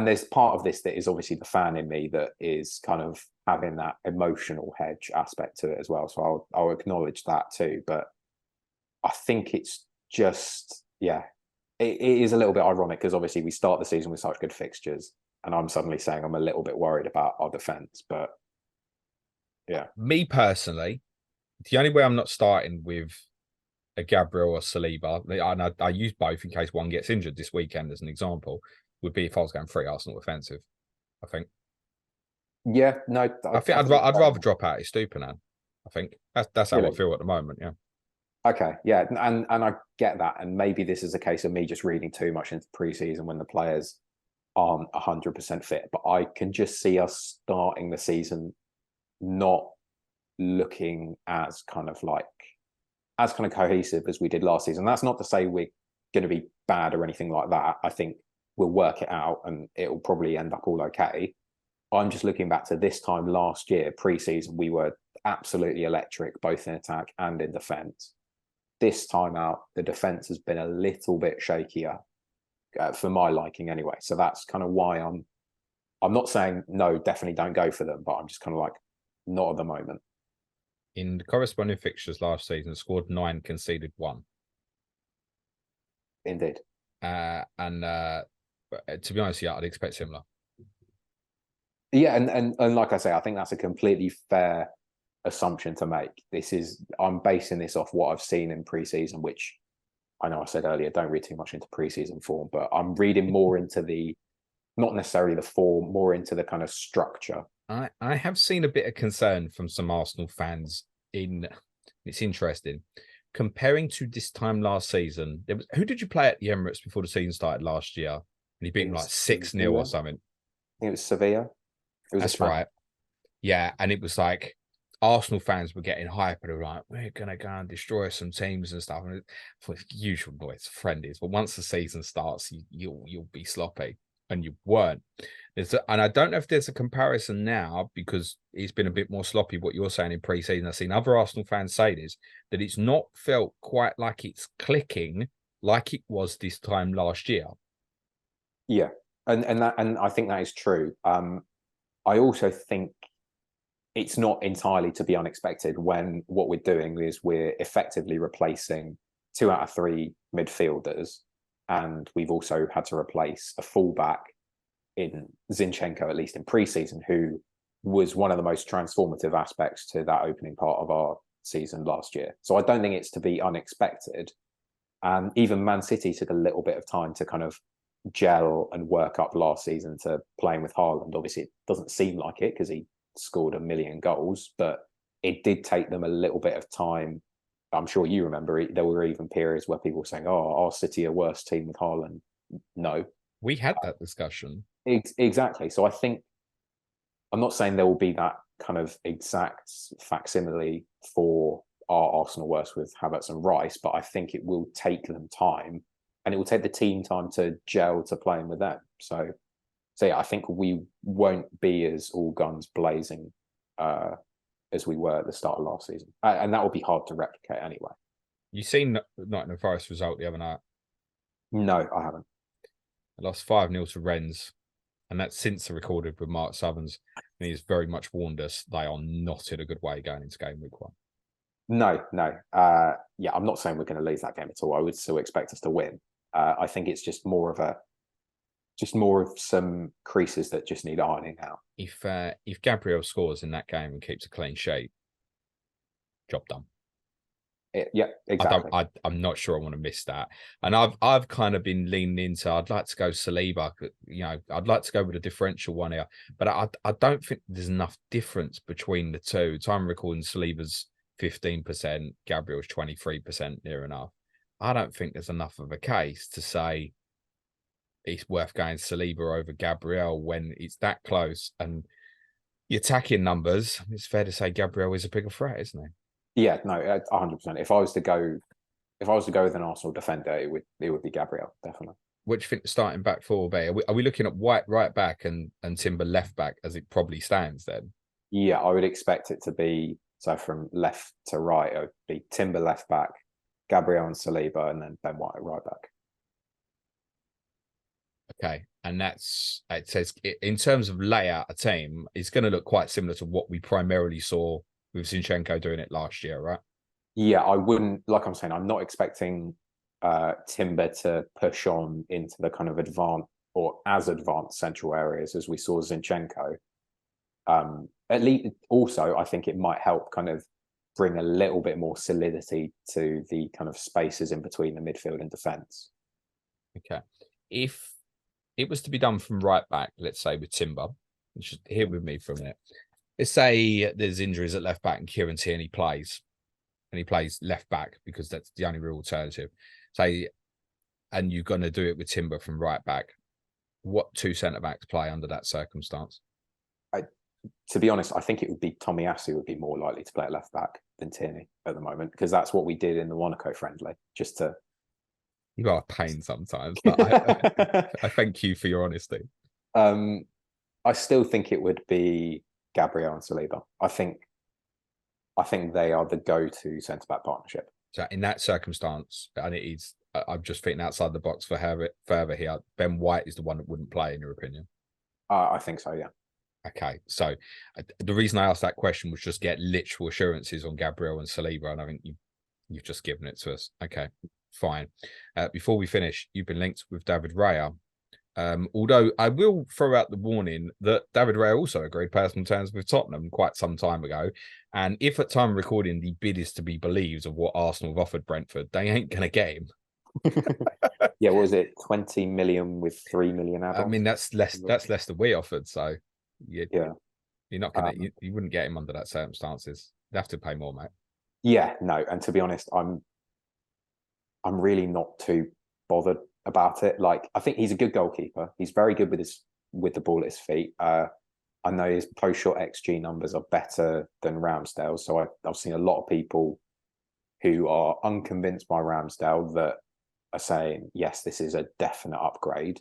there's part of this that is obviously the fan in me that is kind of having that emotional hedge aspect to it as well. So I'll acknowledge that too. But I think it's just, it is a little bit ironic because obviously we start the season with such good fixtures and I'm suddenly saying I'm a little bit worried about our defence. But yeah. Me personally, the only way I'm not starting with a Gabriel or Saliba, and I use both in case one gets injured this weekend as an example, would be if I was going free Arsenal offensive, I think. Yeah, no, I think I'd rather drop out of Stupinan. I think that's how I feel at the moment. Yeah. Okay, yeah, and I get that, and maybe this is a case of me just reading too much into preseason when the players aren't 100% fit. But I can just see us starting the season not looking as kind of cohesive as we did last season. That's not to say we're going to be bad or anything like that. I think we'll work it out, and it'll probably end up all okay. I'm just looking back to this time last year, pre-season, we were absolutely electric, both in attack and in defence. This time out, the defence has been a little bit shakier, for my liking anyway. So that's kind of why I'm not saying no, definitely don't go for them, but I'm just kind of like, not at the moment. In the corresponding fixtures last season, scored 9, conceded 1. Indeed. To be honest, yeah, I'd expect similar. Yeah, and like I say, I think that's a completely fair assumption to make. I'm basing this off what I've seen in preseason, which I know I said earlier, don't read too much into preseason form, but I'm reading more into not necessarily the form, more into the kind of structure. I have seen a bit of concern from some Arsenal fans it's interesting. Comparing to this time last season, who did you play at the Emirates before the season started last year? And he beat them like 6-0 or something. I think it was Sevilla. That's right. Yeah, and it was like Arsenal fans were getting hyped, and they were like, we're going to go and destroy some teams and stuff. And for usual noise, friendlies. But once the season starts, you'll be sloppy. And you weren't. And I don't know if there's a comparison now, because it's been a bit more sloppy, what you're saying in pre-season. I've seen other Arsenal fans say this, that it's not felt quite like it's clicking like it was this time last year. Yeah, and I think that is true. I also think it's not entirely to be unexpected when what we're doing is we're effectively replacing 2 out of 3 midfielders, and we've also had to replace a fullback in Zinchenko, at least in pre-season, who was one of the most transformative aspects to that opening part of our season last year. So I don't think it's to be unexpected. And even Man City took a little bit of time to kind of gel and work up last season to playing with Haaland. Obviously, it doesn't seem like it because he scored 1 million goals, but it did take them a little bit of time. I'm sure you remember there were even periods where people were saying, "Oh, our City are worse team with Haaland." No, we had that discussion. Exactly. So I think I'm not saying there will be that kind of exact facsimile for our Arsenal worse with Havertz and Rice, but I think it will take them time, and it will take the team time to gel to playing with them. So yeah, I think we won't be as all guns blazing as we were at the start of last season, and that will be hard to replicate anyway. You seen Nottingham Forest result the other night? No, I haven't. I lost 5-0 to Rennes, and that's since I recorded with Mark Southerns, and he's very much warned us they are not in a good way going into game week 1. No. Yeah, I'm not saying we're going to lose that game at all. I would still expect us to win. I think it's just more of some creases that just need ironing out. If Gabriel scores in that game and keeps a clean sheet, job done. Yeah, exactly. I'm not sure I want to miss that. And I've kind of been leaning into, I'd like to go Saliba. I'd like to go with a differential one here, but I don't think there's enough difference between the two. Time recording, Saliba's 15%, Gabriel's 23%, near enough. I don't think there's enough of a case to say it's worth going Saliba over Gabriel when it's that close. And the attacking numbers, it's fair to say Gabriel is a bigger threat, isn't he? Yeah, no, 100%. If I was to go with an Arsenal defender, it would be Gabriel, definitely. What do you think the starting back four will be? Are we looking at White right back and Timber left back as it probably stands then? Yeah, I would expect it to be, so from left to right, it would be Timber left back, Gabriel and Saliba, and then Ben White right back. Okay, and it says in terms of layout, a team, it's going to look quite similar to what we primarily saw with Zinchenko doing it last year, right? Yeah, I wouldn't, like I'm saying, I'm not expecting Timber to push on into the kind of advanced central areas as we saw Zinchenko. At least, also, I think it might help kind of bring a little bit more solidity to the kind of spaces in between the midfield and defence. Okay. If it was to be done from right back, let's say with Timber, Just hear with me for a minute. Let's say there's injuries at left back and Kieran Tierney plays, and he plays left back because that's the only real alternative. Say, and you're going to do it with Timber from right back. What two centre backs play under that circumstance? To be honest, I think it would be Tomiyasu would be more likely to play at left back than Tierney at the moment, because that's what we did in the Monaco friendly. Just to you are a pain sometimes, but I thank you for your honesty. I still think it would be Gabriel and Saliba. I think they are the go-to centre back partnership. So in that circumstance, and I'm just thinking outside the box for further here. Ben White is the one that wouldn't play, in your opinion. I think so, yeah. Okay, so the reason I asked that question was just get literal assurances on Gabriel and Saliba, and I think you've just given it to us. Okay, fine. Before we finish, you've been linked with David Raya. Although I will throw out the warning that David Raya also agreed personal terms with Tottenham quite some time ago. And if at time of recording the bid is to be believed of what Arsenal have offered Brentford, they ain't going to get him. Yeah, what was it? 20 million with 3 million add-ons? I mean, that's less than we offered. So yeah, you're not going to, you wouldn't get him under that circumstances. You'd have to pay more, mate. Yeah, no. And to be honest, I'm really not too bothered about it. Like, I think he's a good goalkeeper. He's very good with the ball at his feet. I know his post-shot XG numbers are better than Ramsdale. So I've seen a lot of people who are unconvinced by Ramsdale that are saying, yes, this is a definite upgrade.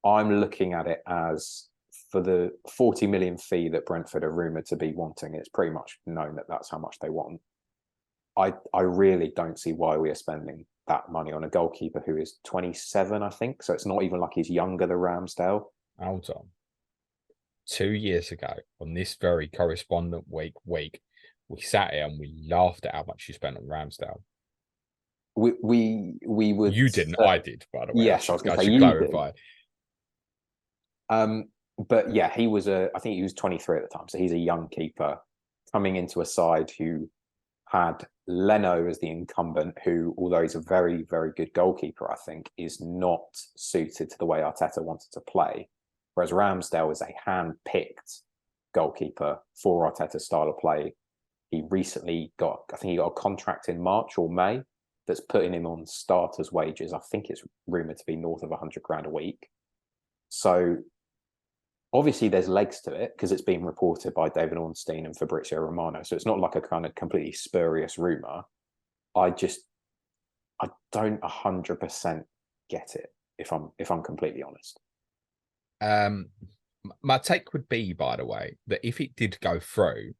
I'm looking at it as, for the 40 million fee that Brentford are rumoured to be wanting, it's pretty much known that that's how much they want. I really don't see why we are spending that money on a goalkeeper who is 27, I think. So it's not even like he's younger than Ramsdale. Hold on. 2 years ago, on this very correspondent week, we sat here and we laughed at how much you spent on Ramsdale. We would. You didn't. I did, by the way. Yes, I was going to say you clarify. But yeah, I think he was 23 at the time, so he's a young keeper coming into a side who had Leno as the incumbent, who, although he's a very, very good goalkeeper, I think is not suited to the way Arteta wanted to play. Whereas Ramsdale is a hand-picked goalkeeper for Arteta's style of play. He recently got a contract in March or May that's putting him on starters' wages. I think it's rumoured to be north of 100 grand a week. So obviously there's legs to it because it's been reported by David Ornstein and Fabrizio Romano. So it's not like a kind of completely spurious rumour. I don't 100% get it, if I'm completely honest. My take would be, by the way, that if it did go through,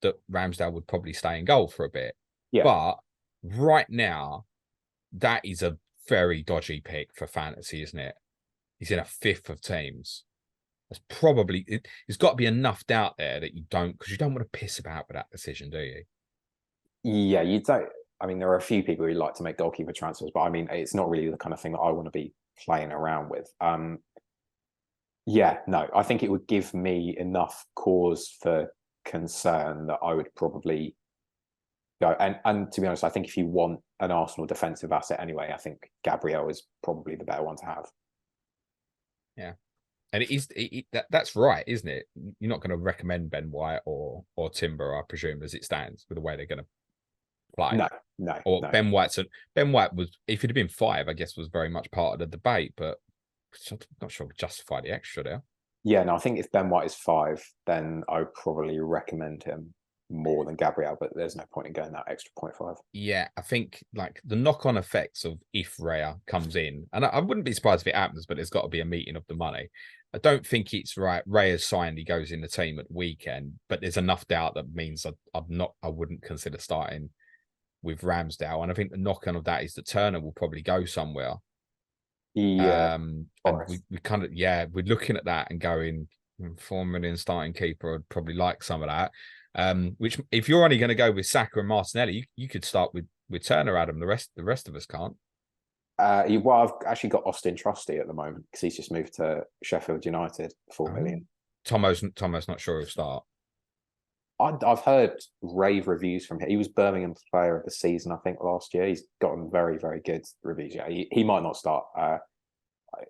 that Ramsdale would probably stay in goal for a bit. Yeah. But right now, that is a very dodgy pick for fantasy, isn't it? He's in a fifth of teams. That's probably there's got to be enough doubt there that you don't, because you don't want to piss about with that decision, do you? Yeah, you don't. I mean, there are a few people who like to make goalkeeper transfers, but I mean, it's not really the kind of thing that I want to be playing around with. Yeah, no, I think it would give me enough cause for concern that I would probably go. And to be honest, I think if you want an Arsenal defensive asset anyway, I think Gabriel is probably the better one to have. Yeah. And that's right, isn't it? You're not going to recommend Ben White or Timber, I presume, as it stands, with the way they're going to play. No. Or no. Ben White was, if it had been 5, I guess, was very much part of the debate, but I'm not sure I would justify the extra there. Yeah, no, I think if Ben White is 5, then I would probably recommend him more than Gabriel, but there's no point in going that extra 0.5. Yeah, I think like the knock-on effects of if Raya comes in, and I wouldn't be surprised if it happens, but there's got to be a meeting of the money. I don't think it's right. Raya's signed, he goes in the team at the weekend, but there's enough doubt that means I wouldn't consider starting with Ramsdale. And I think the knock-on of that is that Turner will probably go somewhere. Yeah. And we kind of, we're looking at that and going, 4 million starting keeper, I'd probably like some of that. Which if you're only going to go with Saka and Martinelli, you could start with Turner, Adam. The rest of us can't. Well, I've actually got Austin Trusty at the moment because he's just moved to Sheffield United, 4 million. Tomo's not sure he'll start. I've heard rave reviews from him. He was Birmingham's player of the season, I think, last year. He's gotten very, very good reviews. Yeah, he might not start.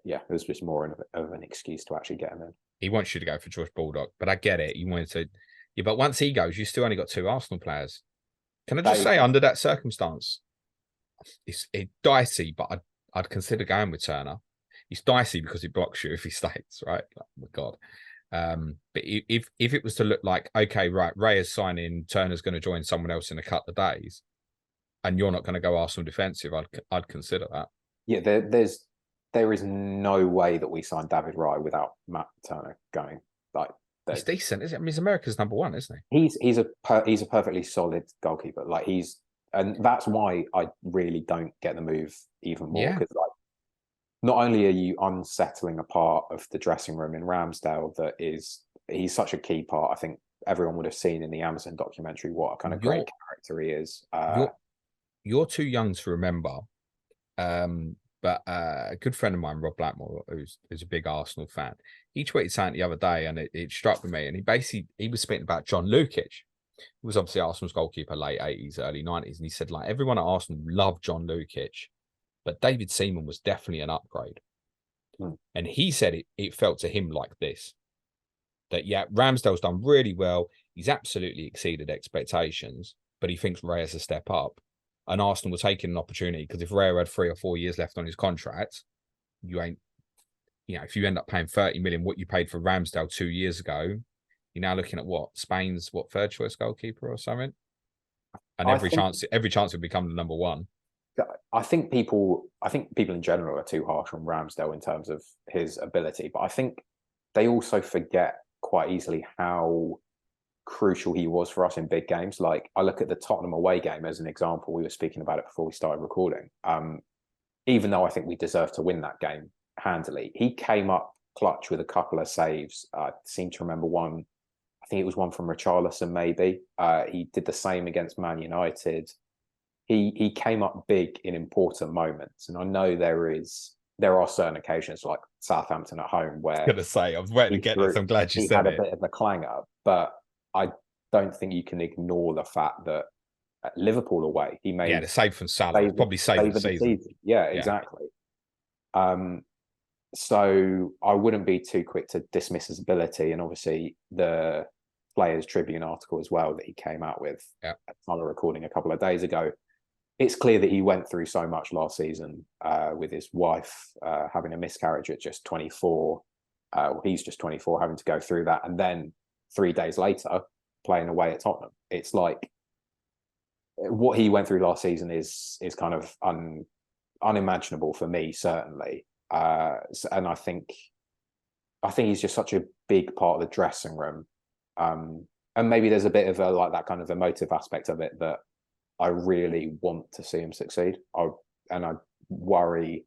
Yeah, it was just more of an excuse to actually get him in. He wants you to go for Josh Baldock, but I get it. You wanted to, yeah, but once he goes, you still only got 2 Arsenal players. Can I just say, under that circumstance, it's dicey, but I'd consider going with Turner. He's dicey because he blocks you if he stays, right? Oh my God. But if it was to look like, okay, right, Raya's signing, Turner's going to join someone else in a couple of days, and you're not going to go Arsenal defensive, I'd consider that. Yeah, there is no way that we signed David Raya without Matt Turner going. Like, he's decent, isn't it? I mean, he's America's #1, isn't he? He's a perfectly solid goalkeeper. Like, and that's why I really don't get the move even more, because like, not only are you unsettling a part of the dressing room in Ramsdale he's such a key part. I think everyone would have seen in the Amazon documentary what a kind of great character he is. You're too young to remember, but a good friend of mine, Rob Blackmore, who's a big Arsenal fan, he tweeted something the other day, and it struck with me. And he was speaking about John Lukic, who was obviously Arsenal's goalkeeper, late 80s, early 90s, and he said, like, everyone at Arsenal loved John Lukic, but David Seaman was definitely an upgrade. And he said it felt to him like this, that, yeah, Ramsdale's done really well. He's absolutely exceeded expectations, but he thinks Raya's a step up. And Arsenal were taking an opportunity, because if Raya had 3 or 4 years left on his contract, if you end up paying 30 million, what you paid for Ramsdale 2 years ago, you're now looking at Spain's third choice goalkeeper or something. And every chance would become the #1. I think people in general are too harsh on Ramsdale in terms of his ability, but I think they also forget quite easily how crucial he was for us in big games. Like, I look at the Tottenham away game as an example. We were speaking about it before we started recording. Even though I think we deserved to win that game handily, he came up clutch with a couple of saves. I seem to remember one. I think it was one from Richarlison, maybe. He did the same against Man United. He came up big in important moments, and I know there are certain occasions like Southampton at home where I was going to say, I was waiting to get this. I'm glad you said it. He had a bit of a clanger, but I don't think you can ignore the fact that at Liverpool away, he made the save from Salah, probably save the season. Yeah, exactly. So I wouldn't be too quick to dismiss his ability, and obviously the Players Tribune article as well that he came out with at time of recording a couple of days ago. It's clear that he went through so much last season with his wife having a miscarriage at just 24. He's just 24, having to go through that, and then 3 days later playing away at Tottenham. It's like what he went through last season is kind of unimaginable for me, certainly. And I think he's just such a big part of the dressing room. And maybe there's a bit of like that kind of emotive aspect of it that I really want to see him succeed. I worry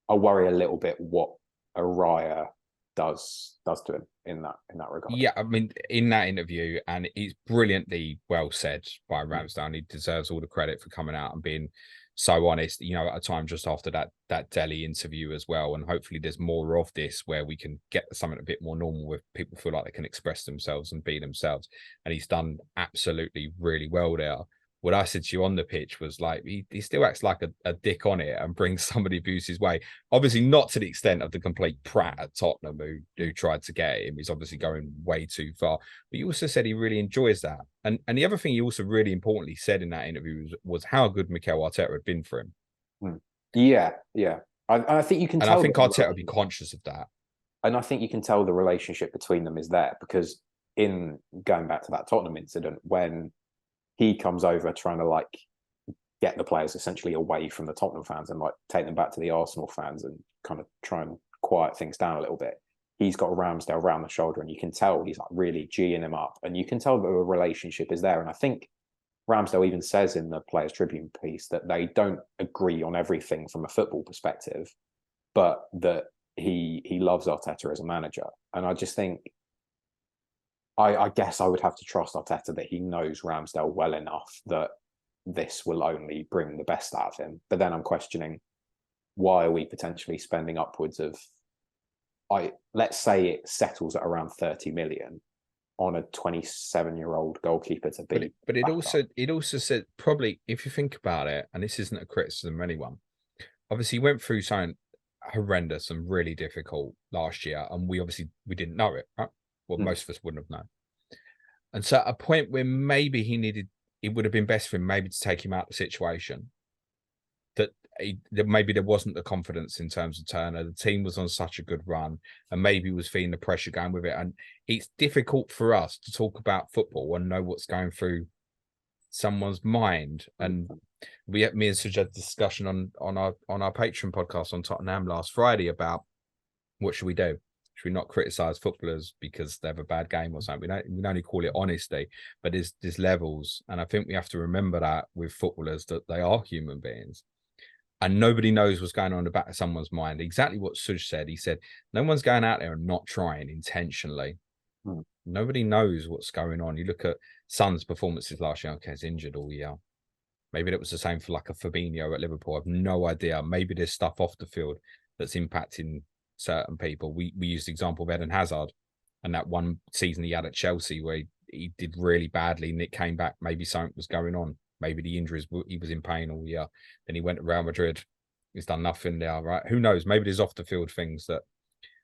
a little bit what a Raya does to him in that regard. Yeah, I mean, in that interview, and it's brilliantly well said by Ramsdale. He deserves all the credit for coming out and being so honest, at a time just after that Delhi interview as well. And hopefully there's more of this where we can get something a bit more normal, where people feel like they can express themselves and be themselves. And he's done absolutely really well there. What I said to you on the pitch was like, he still acts like a dick on it and brings somebody abuse his way. Obviously not to the extent of the complete prat at Tottenham who tried to get him. He's obviously going way too far. But you also said he really enjoys that. And the other thing he also really importantly said in that interview was how good Mikel Arteta had been for him. Yeah. I think you can tell. And I think Arteta would be conscious of that. And I think you can tell the relationship between them is there, because in going back to that Tottenham incident, when he comes over trying to like get the players essentially away from the Tottenham fans and like take them back to the Arsenal fans and kind of try and quiet things down a little bit. He's got Ramsdale around the shoulder, and you can tell he's like really G'ing him up, and you can tell that the relationship is there. And I think Ramsdale even says in the Players Tribune piece that they don't agree on everything from a football perspective, but that he loves Arteta as a manager. And I just think, I guess I would have to trust Arteta that he knows Ramsdale well enough that this will only bring the best out of him. But then I'm questioning, why are we potentially spending upwards of, let's say it settles at around 30 million on a 27-year-old goalkeeper to be. But it also said, probably, if you think about it, and this isn't a criticism of anyone, obviously he went through something horrendous and really difficult last year, and we didn't know it, right? Well, most of us wouldn't have known. And so at a point where maybe it would have been best for him maybe to take him out of the situation, that maybe there wasn't the confidence in terms of Turner. The team was on such a good run, and maybe was feeling the pressure going with it. And it's difficult for us to talk about football and know what's going through someone's mind. And me and Suj had a discussion on our Patreon podcast on Tottenham last Friday about what should we do? Should we not criticize footballers because they have a bad game or something? We only call it honesty, but there's levels, and I think we have to remember that with footballers, that they are human beings, and nobody knows what's going on in the back of someone's mind. Exactly what Suj said. He said no one's going out there and not trying intentionally. Nobody knows what's going on. You look at Son's performances last year. Okay, he's injured all year. Maybe that was the same for like a Fabinho at Liverpool. I've no idea. Maybe there's stuff off the field that's impacting certain people. We used the example of Eden Hazard and that one season he had at Chelsea where he did really badly and it came back. Maybe something was going on. Maybe the injuries, he was in pain all year. Then he went to Real Madrid. He's done nothing there, right? Who knows? Maybe there's off the field things that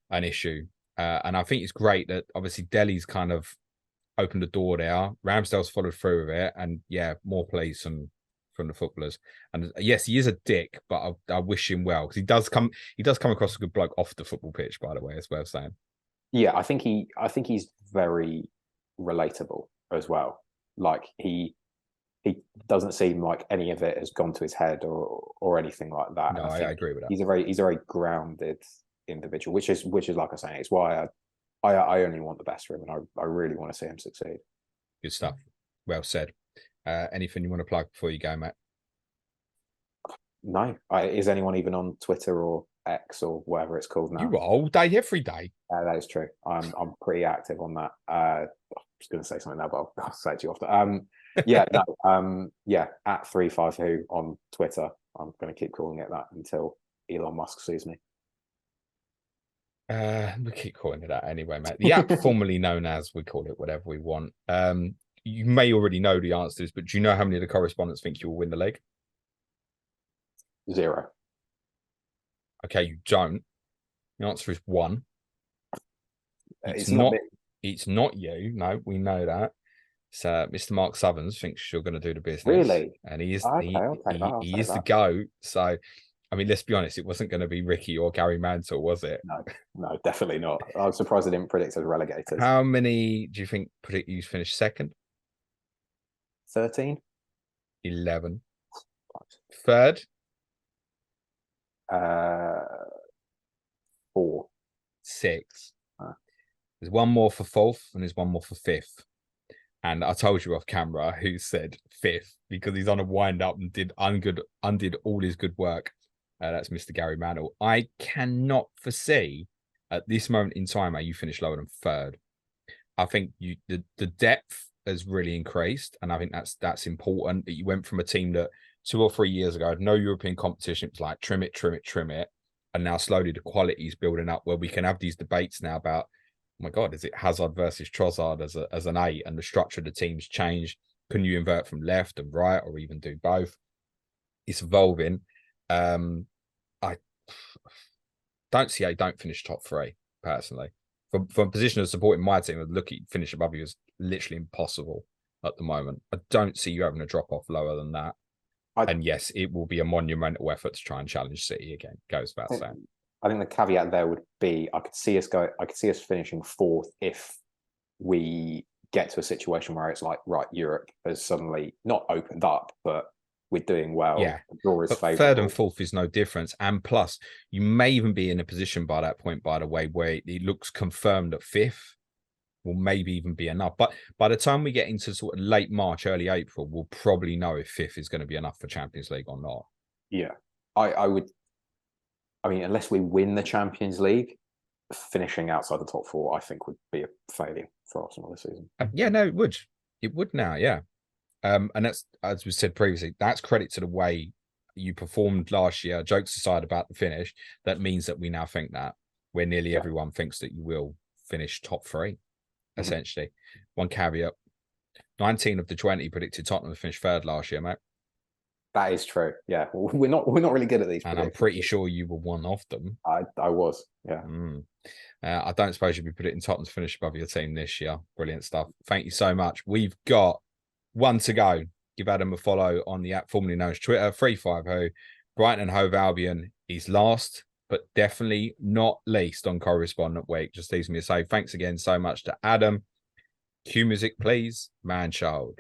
are an issue. And I think it's great that obviously Delhi's kind of opened the door there. Ramsdale's followed through with it. And yeah, more plays from the footballers. And yes, he is a dick, but I wish him well, because he does come across a good bloke off the football pitch, by the way, as worth saying. Yeah, I think he's very relatable as well. Like he doesn't seem like any of it has gone to his head or anything like that. No, I agree with that. He's a very grounded individual, which is like I say, it's why I only want the best for him, and I really want to see him succeed. Good stuff. Well said. Anything you want to plug before you go, Matt? No. Is anyone even on Twitter or X or whatever it's called now? You are all day, every day. That is true. I'm pretty active on that. I was going to say something now, but I'll say it to you after. Yeah, no. Yeah, at 35who on Twitter. I'm going to keep calling it that until Elon Musk sees me. We keep calling it that anyway, mate. The app formerly known as, we call it whatever we want. You may already know the answer to this, but do you know how many of the correspondents think you will win the league? 0. Okay, you don't. The answer is 1. It's not you. No, we know that. So Mr. Mark Southerns thinks you're going to do the business. Really? And he is he is the GOAT. So I mean, let's be honest, it wasn't going to be Ricky or Gary Mantle, was it? No, definitely not. I was surprised I didn't predict as relegated. How many do you think you finished second? 13? 11. Third? 4. 6. There's one more for fourth and there's one more for fifth. And I told you off camera who said fifth, because he's on a wind up and undid all his good work. That's Mr. Gary Mantle. I cannot foresee at this moment in time how you finish lower than third. I think the depth has really increased, and I think that's important. That you went from a team that 2 or 3 years ago had no European competition. It was like trim it, and now slowly the quality is building up where we can have these debates now about, oh my God, is it Hazard versus Trossard as an 8, and the structure of the team's changed? Can you invert from left and right, or even do both? It's evolving. I don't see how you don't finish top 3 personally. From a position of supporting my team, look at finish above you is literally impossible at the moment. I don't see you having a drop off lower than that. And yes, it will be a monumental effort to try and challenge City again. Goes without saying. I think the caveat there would be I could see us finishing 4th if we get to a situation where it's like, right, Europe has suddenly not opened up, but we're doing well. Yeah, the draw is favorable. Third and fourth is no difference. And plus, you may even be in a position by that point, by the way, where it looks confirmed that 5th will maybe even be enough. But by the time we get into sort of late March, early April, we'll probably know if 5th is going to be enough for Champions League or not. Yeah, I mean, unless we win the Champions League, finishing outside the top 4, I think would be a failure for Arsenal this season. Yeah, no, it would. It would now, yeah. And that's, as we said previously, that's credit to the way you performed last year. Jokes aside about the finish, that means that we now think that, where nearly everyone thinks that you will finish top 3, essentially. One caveat, 19 of the 20 predicted Tottenham to finish 3rd last year, mate. That is true. Yeah, we're not really good at these. And I'm pretty sure you were one of them. I was. Yeah. I don't suppose you'd be putting Tottenham's finish above your team this year. Brilliant stuff. Thank you so much. We've got one to go. Give Adam a follow on the app formerly known as Twitter. 350. Brighton and Hove Albion is last, but definitely not least on Correspondent Week. Just leaves me to say thanks again so much to Adam. Cue music, please. Man child.